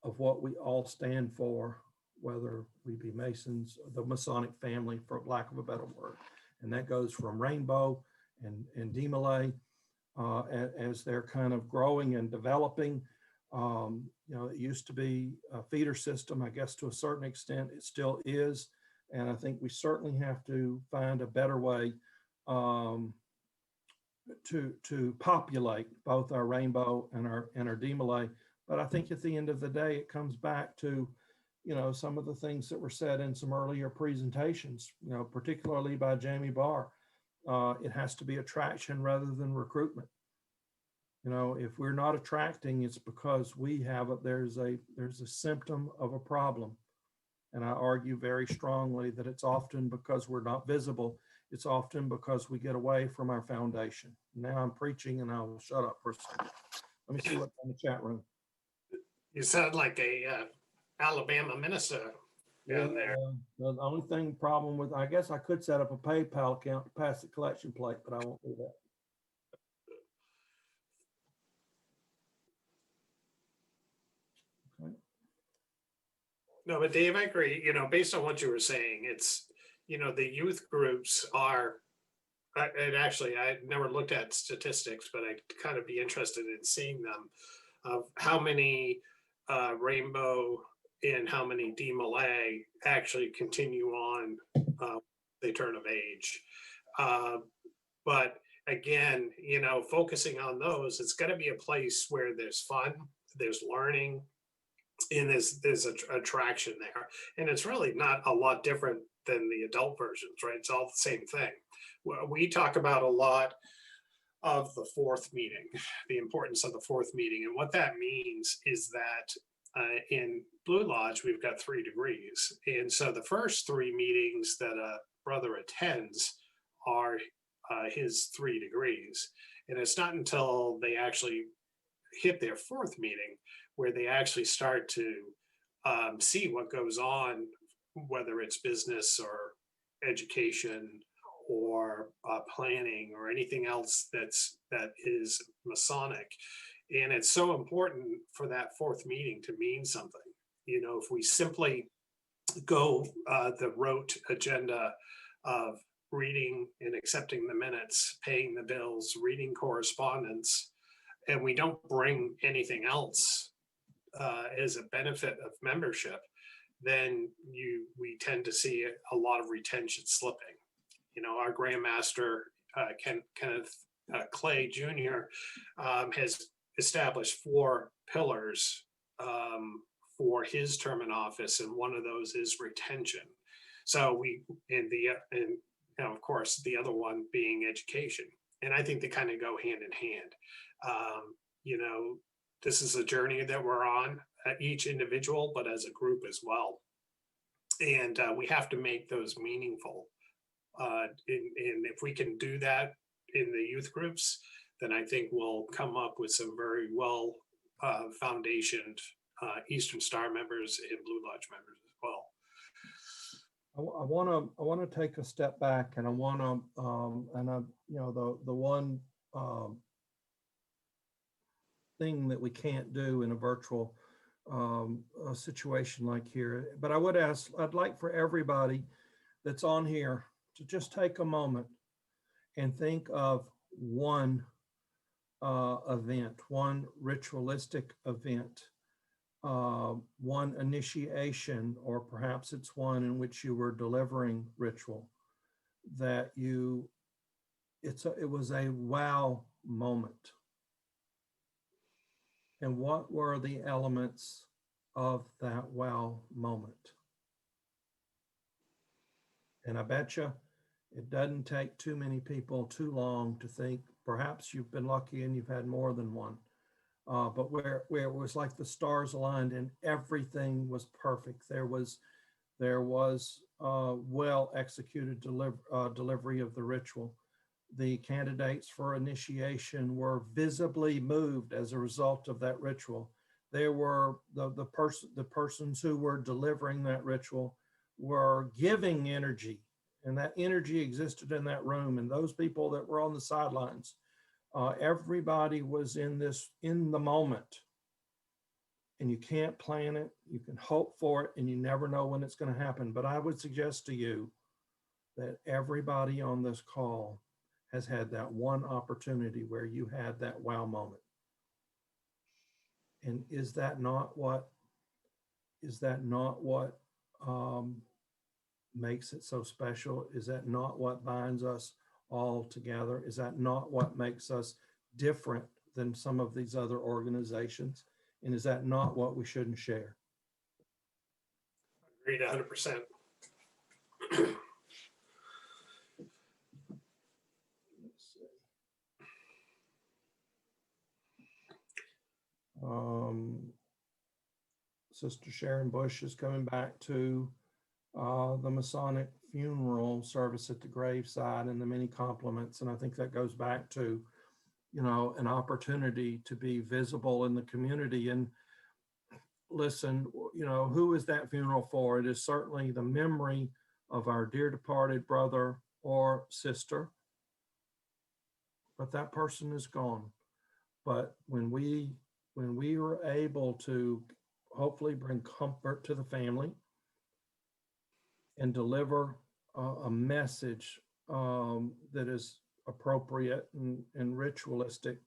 of what we all stand for, whether we be Masons, the Masonic family, for lack of a better word. And that goes from Rainbow and DeMolay, as they're kind of growing and developing. You know, it used to be a feeder system, I guess, to a certain extent. It still is. And I think we certainly have to find a better way to populate both our Rainbow and our DeMolay. But I think at the end of the day, it comes back to, you know, some of the things that were said in some earlier presentations, you know, particularly by Jamie Barr. It has to be attraction rather than recruitment. You know, if we're not attracting, it's because there's a symptom of a problem. And I argue very strongly that it's often because we're not visible. It's often because we get away from our foundation. Now I'm preaching, and I will shut up for a second. Let me see what's in the chat room. You sound like a Alabama minister down there. The only problem with, I guess I could set up a PayPal account to pass the collection plate, but I won't do that. Okay. No, but Dave, I agree. You know, based on what you were saying, it's, you know, the youth groups are, and actually, I never looked at statistics, but I'd kind of be interested in seeing them, of how many Rainbow and how many DeMolay actually continue on, they turn of age. But again, you know, focusing on those, it's got to be a place where there's fun, there's learning, and there's attraction there. And it's really not a lot different than the adult versions, right? It's all the same thing. We talk about a lot of the fourth meeting, the importance of the fourth meeting. And what that means is that In Blue Lodge, we've got 3 degrees. And so the first 3 meetings that a brother attends are his 3 degrees. And it's not until they actually hit their 4th meeting where they actually start to see what goes on, whether it's business or education or planning or anything else that is Masonic. And it's so important for that 4th meeting to mean something. You know, if we simply go the rote agenda of reading and accepting the minutes, paying the bills, reading correspondence, and we don't bring anything else as a benefit of membership, then we tend to see a lot of retention slipping. You know, our Grandmaster, Kenneth Clay Jr., has established 4 pillars for his term in office, and one of those is retention. So and of course, the other one being education. And I think they kind of go hand in hand. You know, this is a journey that we're on, each individual, but as a group as well. And we have to make those meaningful. And if we can do that in the youth groups, then I think we'll come up with some very well foundationed Eastern Star members and Blue Lodge members as well. I want to take a step back, and I want to, you know, the one thing that we can't do in a virtual a situation like here, but I'd like for everybody that's on here to just take a moment and think of one event, one ritualistic event, one initiation, or perhaps it's one in which you were delivering ritual that it was a wow moment. And what were the elements of that wow moment? And I bet you it doesn't take too many people too long to think. Perhaps you've been lucky and you've had more than one. But where it was like the stars aligned and everything was perfect. There was well executed delivery of the ritual. The candidates for initiation were visibly moved as a result of that ritual. There were the persons who were delivering that ritual were giving energy, and that energy existed in that room. And those people that were on the sidelines, everybody was in the moment. And you can't plan it, you can hope for it, and you never know when it's going to happen. But I would suggest to you that everybody on this call has had that one opportunity where you had that wow moment. And is that not what makes it so special? Is that not what binds us all together? Is that not what makes us different than some of these other organizations? And is that not what we shouldn't share? Agreed 100%. Sister Sharon Bush is coming back to the Masonic funeral service at the graveside and the many compliments. And I think that goes back to, you know, an opportunity to be visible in the community. And listen, you know, who is that funeral for? It is certainly the memory of our dear departed brother or sister, but that person is gone. But when we were able to hopefully bring comfort to the family and deliver a message that is appropriate and ritualistic,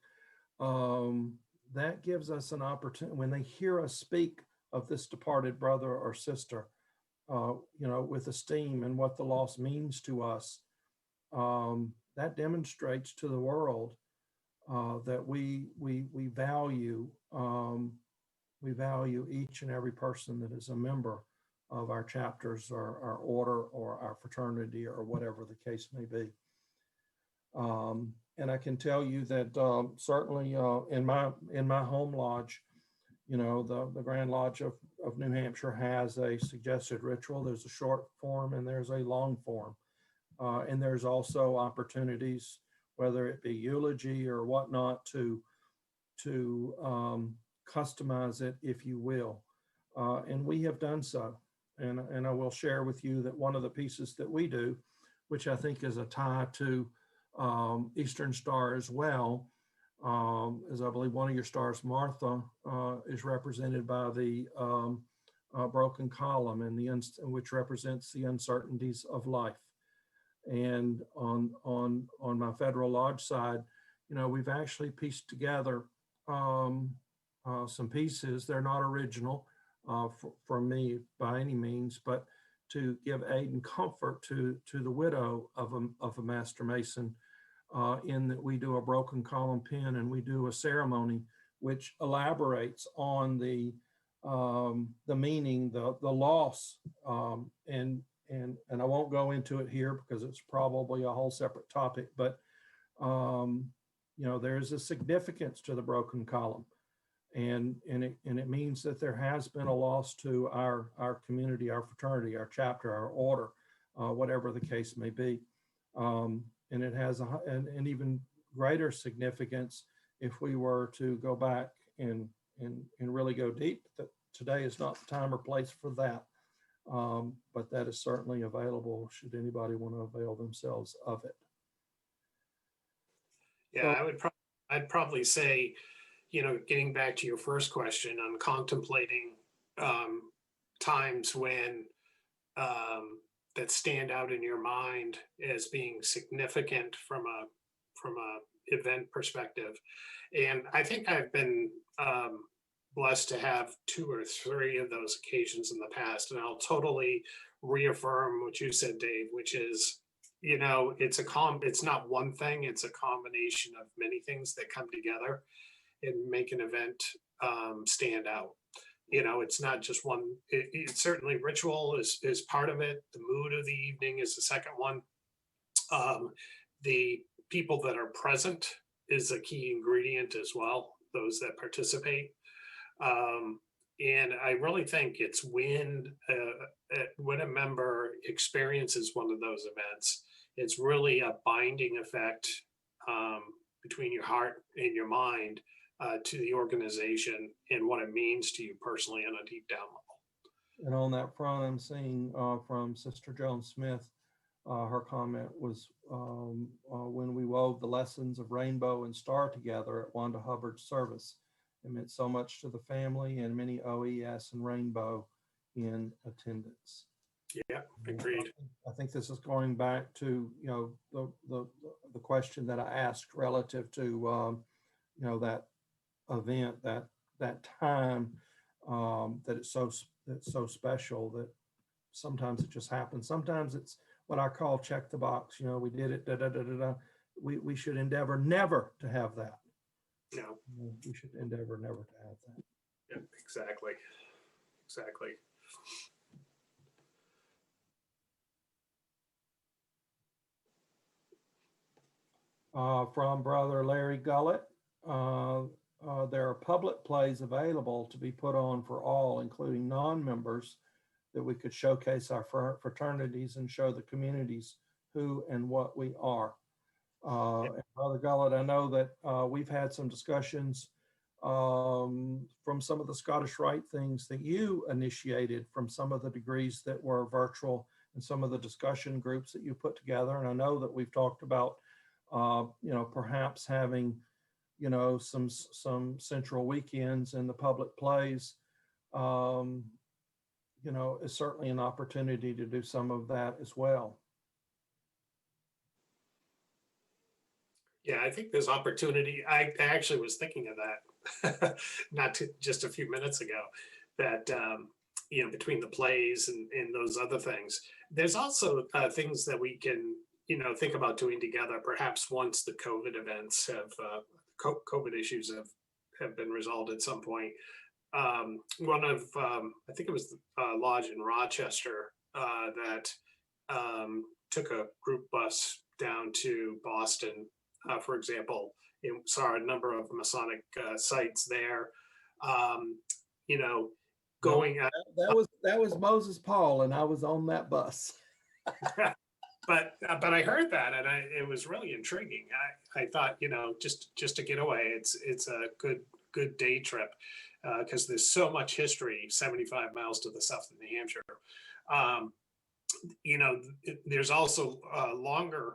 that gives us an opportunity. When they hear us speak of this departed brother or sister, you know, with esteem and what the loss means to us, that demonstrates to the world that we value each and every person that is a member of our chapters or our order or our fraternity or whatever the case may be. And I can tell you that certainly in my home lodge, The Grand Lodge of New Hampshire has a suggested ritual. There's a short form and there's a long form. And there's also opportunities, whether it be eulogy or whatnot, to customize it, if you will. And we have done so. And I will share with you that one of the pieces that we do, which I think is a tie to Eastern Star as well, as I believe one of your stars, Martha, is represented by the broken column, and which represents the uncertainties of life. And on my Federal Lodge side, we've actually pieced together some pieces. They're not original for me by any means, but to give aid and comfort to the widow of a Master Mason, in that we do a broken column pin and we do a ceremony which elaborates on the meaning, the loss, and I won't go into it here because it's probably a whole separate topic, but there's a significance to the broken column, and it means that there has been a loss to our community, our fraternity, our chapter, our order, whatever the case may be. And it has an even greater significance if we were to go back and really go deep. That today is not the time or place for that, but that is certainly available should anybody want to avail themselves of it. Yeah, I'd probably say, getting back to your first question on contemplating times when that stand out in your mind as being significant from a event perspective. And I think I've been blessed to have 2 or 3 of those occasions in the past. And I'll totally reaffirm what you said, Dave, which is, it's not one thing, it's a combination of many things that come together and make an event stand out. It's not just one. It's certainly ritual is part of it. The mood of the evening is the second one. The people that are present is a key ingredient as well, those that participate. And I really think it's when a member experiences one of those events, it's really a binding effect between your heart and your mind to the organization and what it means to you personally on a deep down level. And on that front, I'm seeing from Sister Joan Smith, her comment was when we wove the lessons of Rainbow and Star together at Wanda Hubbard's service. It meant so much to the family and many OES and Rainbow in attendance. Yeah, agreed. I think this is going back to the question that I asked relative to that event, that time, that it's so special that sometimes it just happens. Sometimes it's what I call check the box. We did it. Da, da, da, da, da. We should endeavor never to have that. No, we should endeavor never to have that. Yeah, exactly. From Brother Larry Gullett, there are public plays available to be put on for all, including non-members, that we could showcase our fraternities and show the communities who and what we are. And Brother Gullett, I know that we've had some discussions from some of the Scottish Rite things that you initiated from some of the degrees that were virtual and some of the discussion groups that you put together. And I know that we've talked about, perhaps having, some central weekends in the public plays, is certainly an opportunity to do some of that as well. Yeah, I think there's opportunity. I actually was thinking of that just a few minutes ago, that, between the plays and those other things, there's also things that we can, think about doing together, perhaps once the COVID events COVID issues have been resolved at some point. One of, I think it was the lodge in Rochester that took a group bus down to Boston, for example, and saw a number of Masonic sites there. you know, No, going. that was Moses Paul, and I was on that bus. But I heard that, and it was really intriguing. I thought, just to get away, it's a good day trip, because there's so much history 75 miles to the south of New Hampshire. Um, there's also longer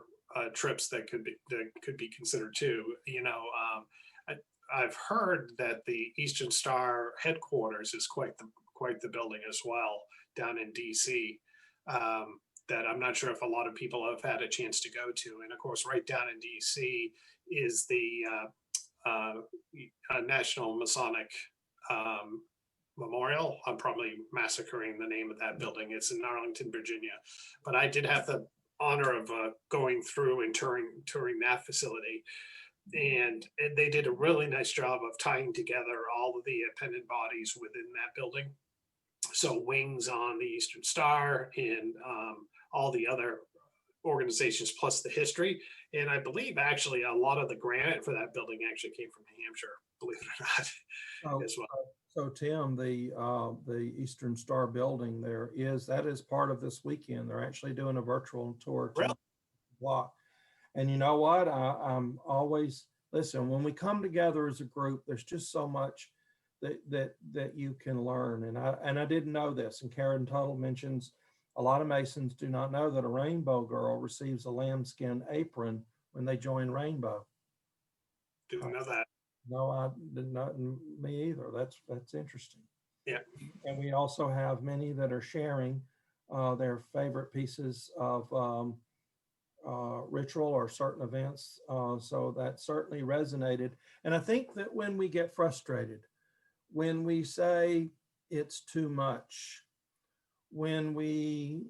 trips that could be considered too. I've heard that the Eastern Star headquarters is quite the building as well down in DC. That I'm not sure if a lot of people have had a chance to go to. And of course, right down in DC is the National Masonic Memorial. I'm probably massacring the name of that building. It's in Arlington, Virginia. But I did have the honor of going through and touring that facility. And they did a really nice job of tying together all of the appendant bodies within that building. So wings on the Eastern Star and all the other organizations plus the history. And I believe actually a lot of the granite for that building actually came from New Hampshire, believe it or not, So, as well. so Tim, the Eastern Star building that is part of this weekend. They're actually doing a virtual tour to Really? block. And you know what? I'm always listen, when we come together as a group, there's just so much that you can learn. And I didn't know this. And Karen Tuttle mentions a lot of Masons do not know that a Rainbow Girl receives a lambskin apron when they join Rainbow. Didn't know that. No, I did not. Me either. That's interesting. Yeah. And we also have many that are sharing their favorite pieces of ritual or certain events. So that certainly resonated. And I think that when we get frustrated, when we say it's too much, when we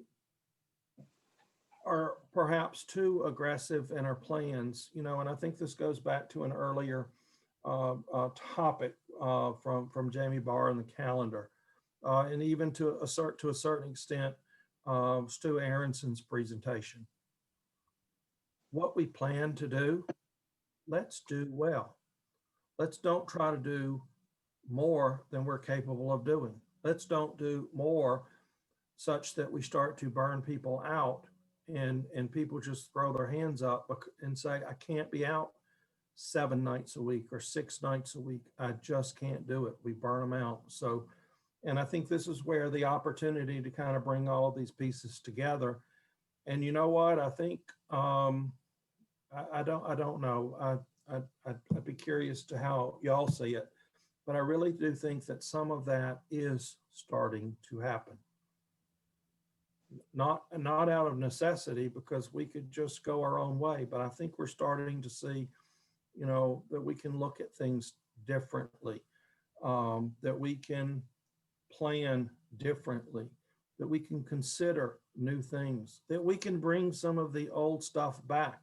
are perhaps too aggressive in our plans, and I think this goes back to an earlier topic from Jamie Barr in the calendar, and even to a certain extent, Stu Aronson's presentation. What we plan to do, let's do well. Let's don't try to do more than we're capable of doing. Let's don't do more such that we start to burn people out and people just throw their hands up and say, I can't be out 7 nights a week or 6 nights a week. I just can't do it. We burn them out. So, and I think this is where the opportunity to kind of bring all of these pieces together. And you know what? I think, I don't know. I'd be curious to how y'all see it, but I really do think that some of that is starting to happen. Not out of necessity, because we could just go our own way, but I think we're starting to see, that we can look at things differently, that we can plan differently, that we can consider new things, that we can bring some of the old stuff back,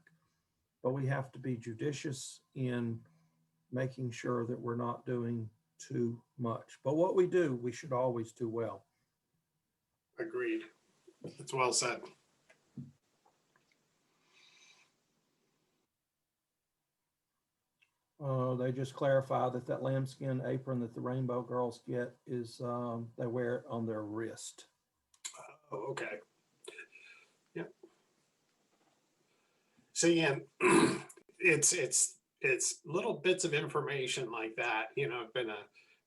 but we have to be judicious in making sure that we're not doing too much. But what we do, we should always do well. Agreed. It's well said. They just clarify that lambskin apron that the Rainbow Girls get is they wear it on their wrist. Oh, okay. Yep. So yeah, it's little bits of information like that. I've been a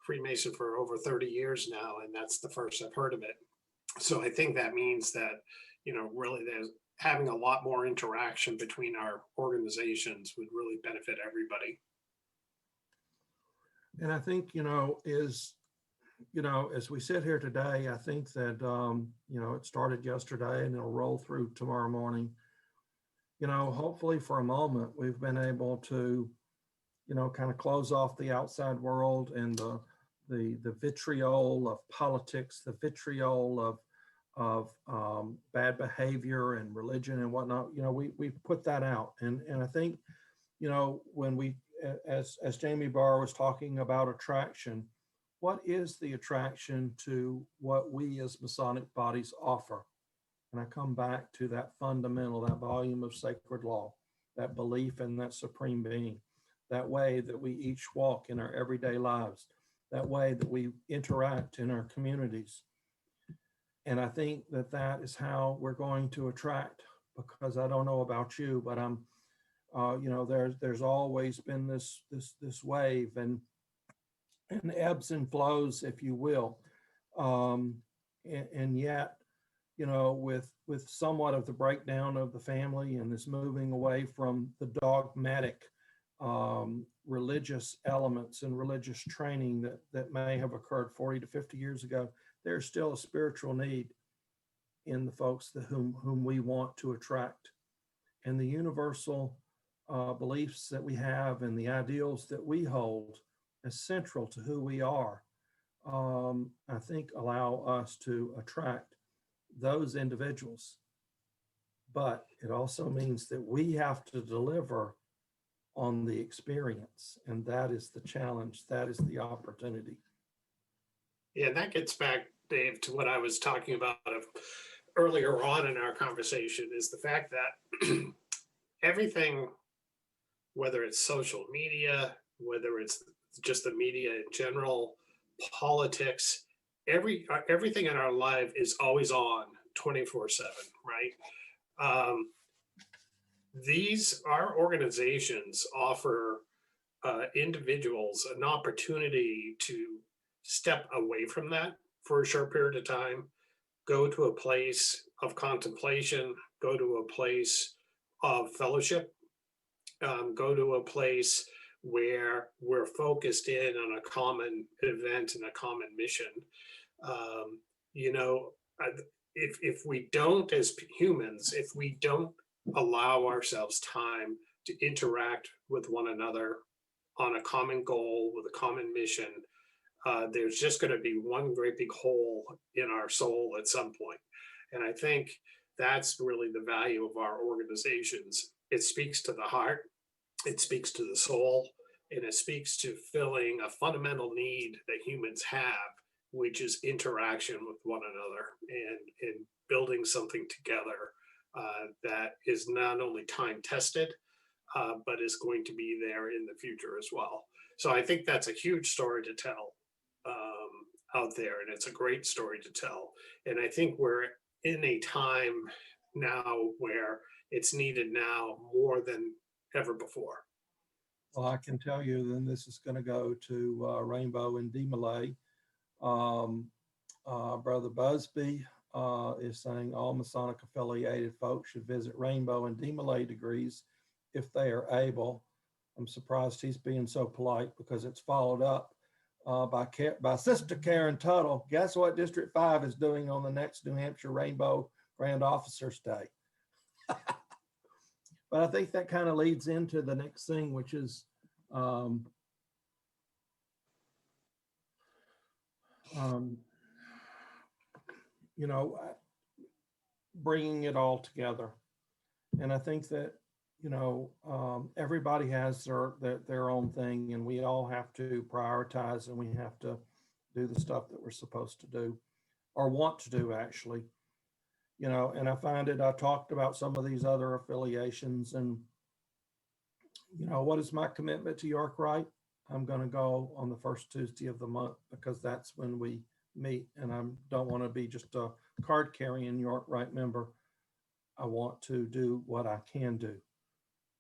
Freemason for over 30 years now, and that's the first I've heard of it. So I think that means that, really there's having a lot more interaction between our organizations would really benefit everybody. And I think, as we sit here today, I think that, it started yesterday and it'll roll through tomorrow morning. Hopefully for a moment, we've been able to, kind of close off the outside world and the vitriol of politics, the vitriol of bad behavior and religion and whatnot. We put that out. And I think, when we, as Jamie Barr was talking about attraction, what is the attraction to what we as Masonic bodies offer? And I come back to that fundamental, that volume of sacred law, that belief in that supreme being, that way that we each walk in our everyday lives. that way that we interact in our communities. And I think that that is how we're going to attract, because I don't know about you, but there's always been this wave and ebbs and flows, if you will. And yet, with somewhat of the breakdown of the family and this moving away from the dogmatic religious elements and religious training that may have occurred 40 to 50 years ago, there's still a spiritual need in the folks whom we want to attract. And the universal beliefs that we have and the ideals that we hold as central to who we are, I think allow us to attract those individuals. But it also means that we have to deliver on the experience. And that is the challenge. That is the opportunity. Yeah, that gets back, Dave, to what I was talking about earlier on in our conversation, is the fact that everything, whether it's social media, whether it's just the media in general, politics, everything in our life is always on 24/7, right? Our organizations offer individuals an opportunity to step away from that for a short period of time, go to a place of contemplation, go to a place of fellowship, go to a place where we're focused in on a common event and a common mission. If we don't, as humans, if we don't allow ourselves time to interact with one another on a common goal with a common mission, there's just going to be one great big hole in our soul at some point. And I think that's really the value of our organizations. It speaks to the heart, it speaks to the soul, and it speaks to filling a fundamental need that humans have, which is interaction with one another and building something together that is not only time tested, but is going to be there in the future as well. So I think that's a huge story to tell out there, and it's a great story to tell. And I think we're in a time now where it's needed now more than ever before. Well, I can tell you then this is going to go to Rainbow and DeMolay. Brother Busby is saying all Masonic affiliated folks should visit Rainbow and DeMolay degrees if they are able. I'm surprised he's being so polite because it's followed up by Sister Karen Tuttle. Guess what District 5 is doing on the next New Hampshire Rainbow Grand Officers Day? But I think that kind of leads into the next thing, which is bringing it all together. And I think that, everybody has their own thing, and we all have to prioritize, and we have to do the stuff that we're supposed to do or want to do, actually. And I find it, I talked about some of these other affiliations, and, what is my commitment to York Rite? I'm going to go on the first Tuesday of the month because that's when we meet, and I don't want to be just a card carrying York Rite member. I want to do what I can do.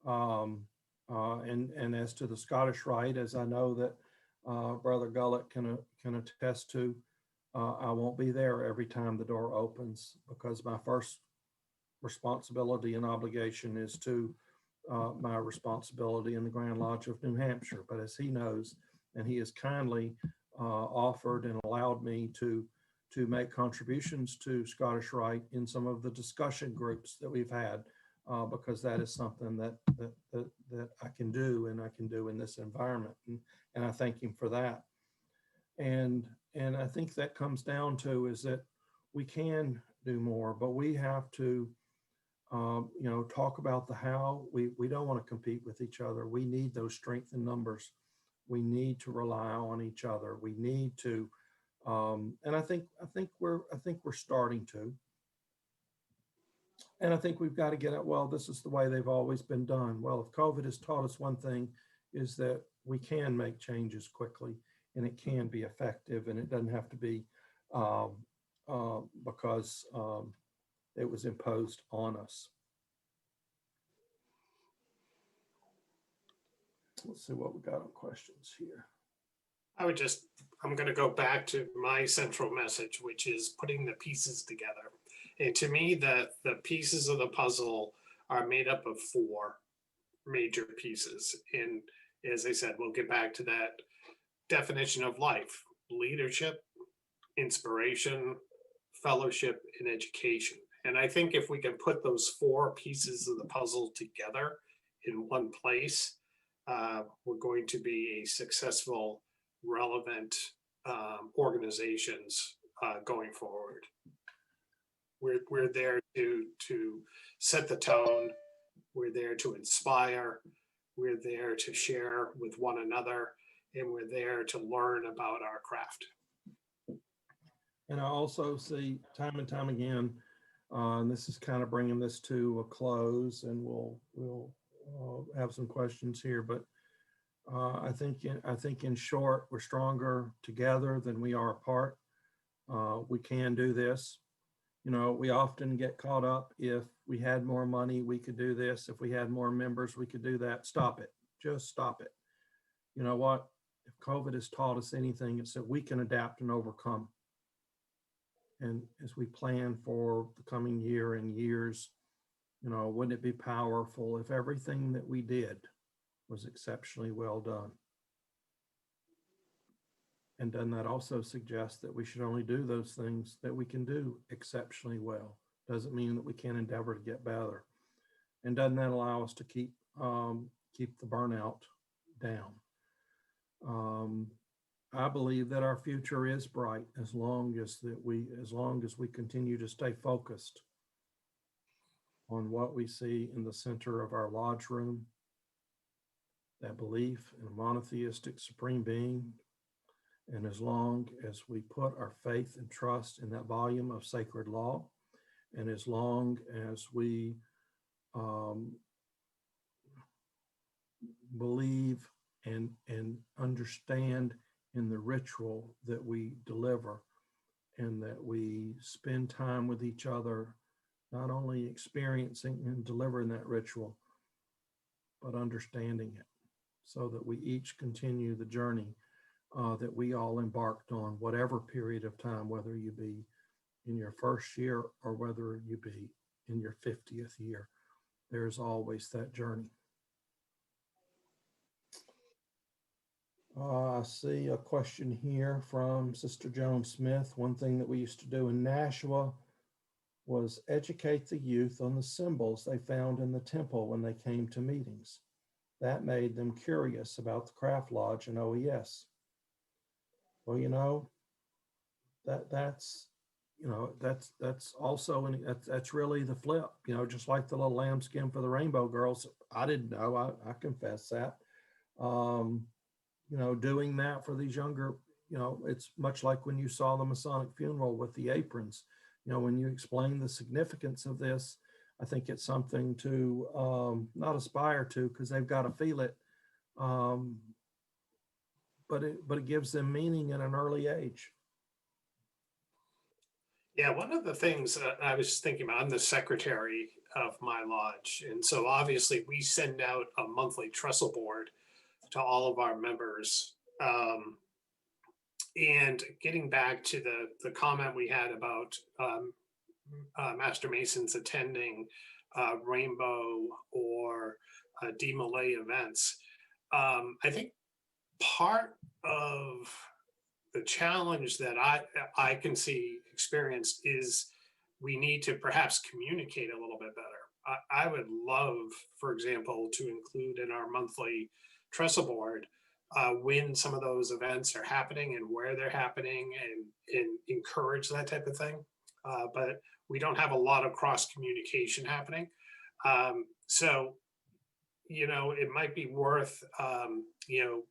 And as to the Scottish Rite, as I know that Brother Gullett can attest to, I won't be there every time the door opens, because my first responsibility and obligation is to my responsibility in the Grand Lodge of New Hampshire. But as he knows, and he has kindly offered and allowed me to make contributions to Scottish Rite in some of the discussion groups that we've had, because that is something that I can do, and I can do in this environment. And I thank him for that. And I think that comes down to is that we can do more, but we have to, talk about the how. We don't want to compete with each other. We need those strength in numbers. We need to rely on each other. We need to, and I think we're starting to. And I think we've got to get it. Well, this is the way they've always been done. Well, if COVID has taught us one thing, is that we can make changes quickly, and it can be effective, and it doesn't have to be um, because it was imposed on us. Let's see what we got on questions here. I'm going to go back to my central message, which is putting the pieces together. And to me, the pieces of the puzzle are made up of four major pieces. And as I said, we'll get back to that definition of life: leadership, inspiration, fellowship, and education. And I think if we can put those four pieces of the puzzle together in one place, we're going to be a successful, relevant organizations going forward. We're there to set the tone. We're there to inspire. We're there to share with one another, and we're there to learn about our craft. And I also see time and time again, and this is kind of bringing this to a close, and we'll have some questions here. But I think in short, we're stronger together than we are apart. We can do this. You know, we often get caught up: if we had more money, we could do this. If we had more members, we could do that. Stop it. Just stop it. You know what? If COVID has taught us anything, it's that we can adapt and overcome. And as we plan for the coming year and years, you know, wouldn't it be powerful if everything that we did was exceptionally well done? And doesn't that also suggest that we should only do those things that we can do exceptionally well? Doesn't mean that we can't endeavor to get better. And doesn't that allow us to keep the burnout down? I believe that our future is bright as long as we continue to stay focused on what we see in the center of our lodge room, that belief in a monotheistic supreme being. And as long as we put our faith and trust in that volume of sacred law, and as long as we believe and understand in the ritual that we deliver, and that we spend time with each other, not only experiencing and delivering that ritual, but understanding it, so that we each continue the journey that we all embarked on, whatever period of time, whether you be in your first year or whether you be in your 50th year. There's always that journey. I see a question here from Sister Joan Smith. One thing that we used to do in Nashua was educate the youth on the symbols they found in the temple when they came to meetings. That made them curious about the craft lodge and OES. Well, you know, that's also, and that's really the flip, you know, just like the little lambskin for the Rainbow Girls. I didn't know, I confess that. You know, doing that for these younger, you know, it's much like when you saw the Masonic funeral with the aprons. You know, when you explain the significance of this, I think it's something to not aspire to, because they've got to feel it. But it gives them meaning at an early age. Yeah, one of the things that I was thinking about, I'm the secretary of my lodge. And so obviously we send out a monthly trestle board to all of our members. And getting back to the comment we had about Master Masons attending Rainbow or D-Malay events, I think part of the challenge that I can see experienced is we need to perhaps communicate a little bit better. I would love, for example, to include in our monthly trestle board when some of those events are happening and where they're happening, and encourage that type of thing. But we don't have a lot of cross communication happening. So, you know, it might be worth, you know,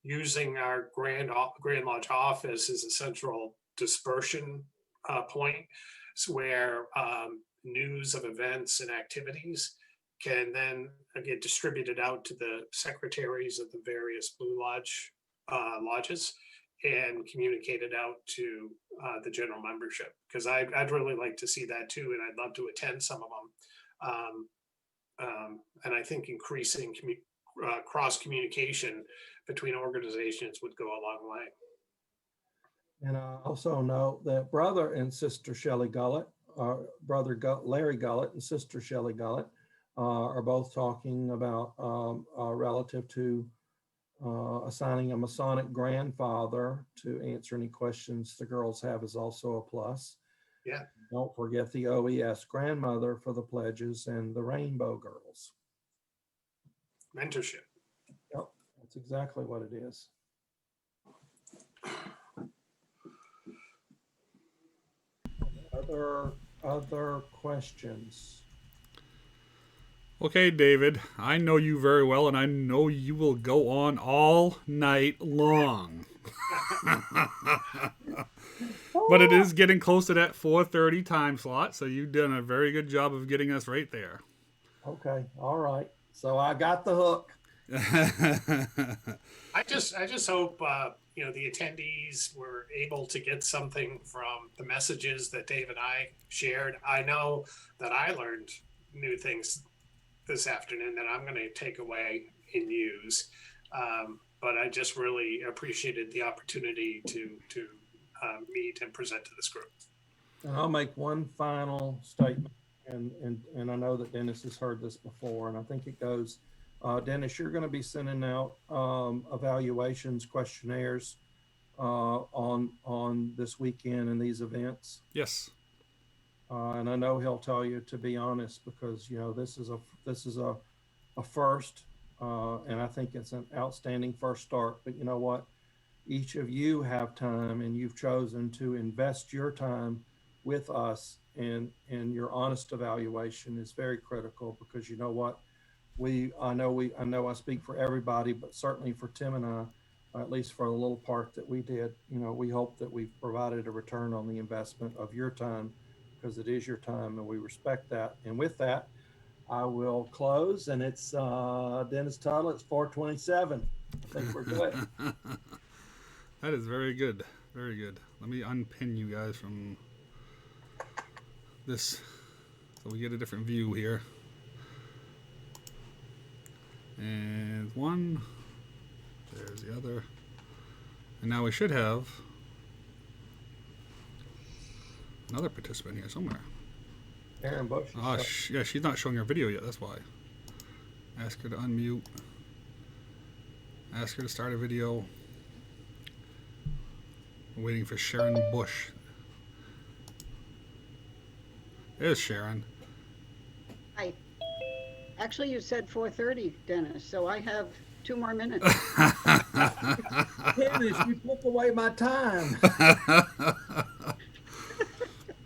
using our Grand Lodge office as a central dispersion point, where news of events and activities can then get distributed out to the secretaries of the various Blue Lodge lodges, and communicate it out to the general membership, because I'd really like to see that too, and I'd love to attend some of them. And I think increasing cross communication between organizations would go a long way. And I also know that brother and sister Shelley Gullett, Larry Gullett and sister Shelley Gullett, are both talking about relative to assigning a Masonic grandfather to answer any questions the girls have is also a plus. Yeah. Don't forget the OES grandmother for the pledges and the Rainbow Girls. Mentorship. Yep, that's exactly what it is. Other questions? Okay, David, I know you very well, and I know you will go on all night long. But it is getting close to that 4:30 time slot, so you've done a very good job of getting us right there. Okay, all right. So I got the hook. I just hope the attendees were able to get something from the messages that Dave and I shared. I know that I learned new things this afternoon that I'm going to take away and use. But I just really appreciated the opportunity to meet and present to this group. And I'll make one final statement, and I know that Dennis has heard this before, and I think it goes, Dennis, you're going to be sending out evaluations, questionnaires on this weekend and these events. Yes. And I know he'll tell you to be honest, because this is a first, and I think it's an outstanding first start. But you know what? Each of you have time, and you've chosen to invest your time with us, and your honest evaluation is very critical, because you know what? I know I speak for everybody, but certainly for Tim and I, at least for the little part that we did, we hope that we've provided a return on the investment of your time, because it is your time, and we respect that. And with that, I will close, and it's Dennis Tuttle. It's 4:27. I think we're good. That is very good. Very good. Let me unpin you guys from this so we get a different view here. And one. There's the other. And now we should have another participant here somewhere. Aaron Bush. Oh, yeah, she's not showing her video yet. That's why. Ask her to unmute. Ask her to start a video. I'm waiting for Sharon Bush. There's Sharon. Hi. Actually, you said 4:30, Dennis, so I have 2 more minutes. Dennis, you took away my time.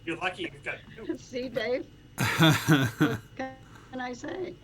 You're lucky you've got. See, Dave? What can I say?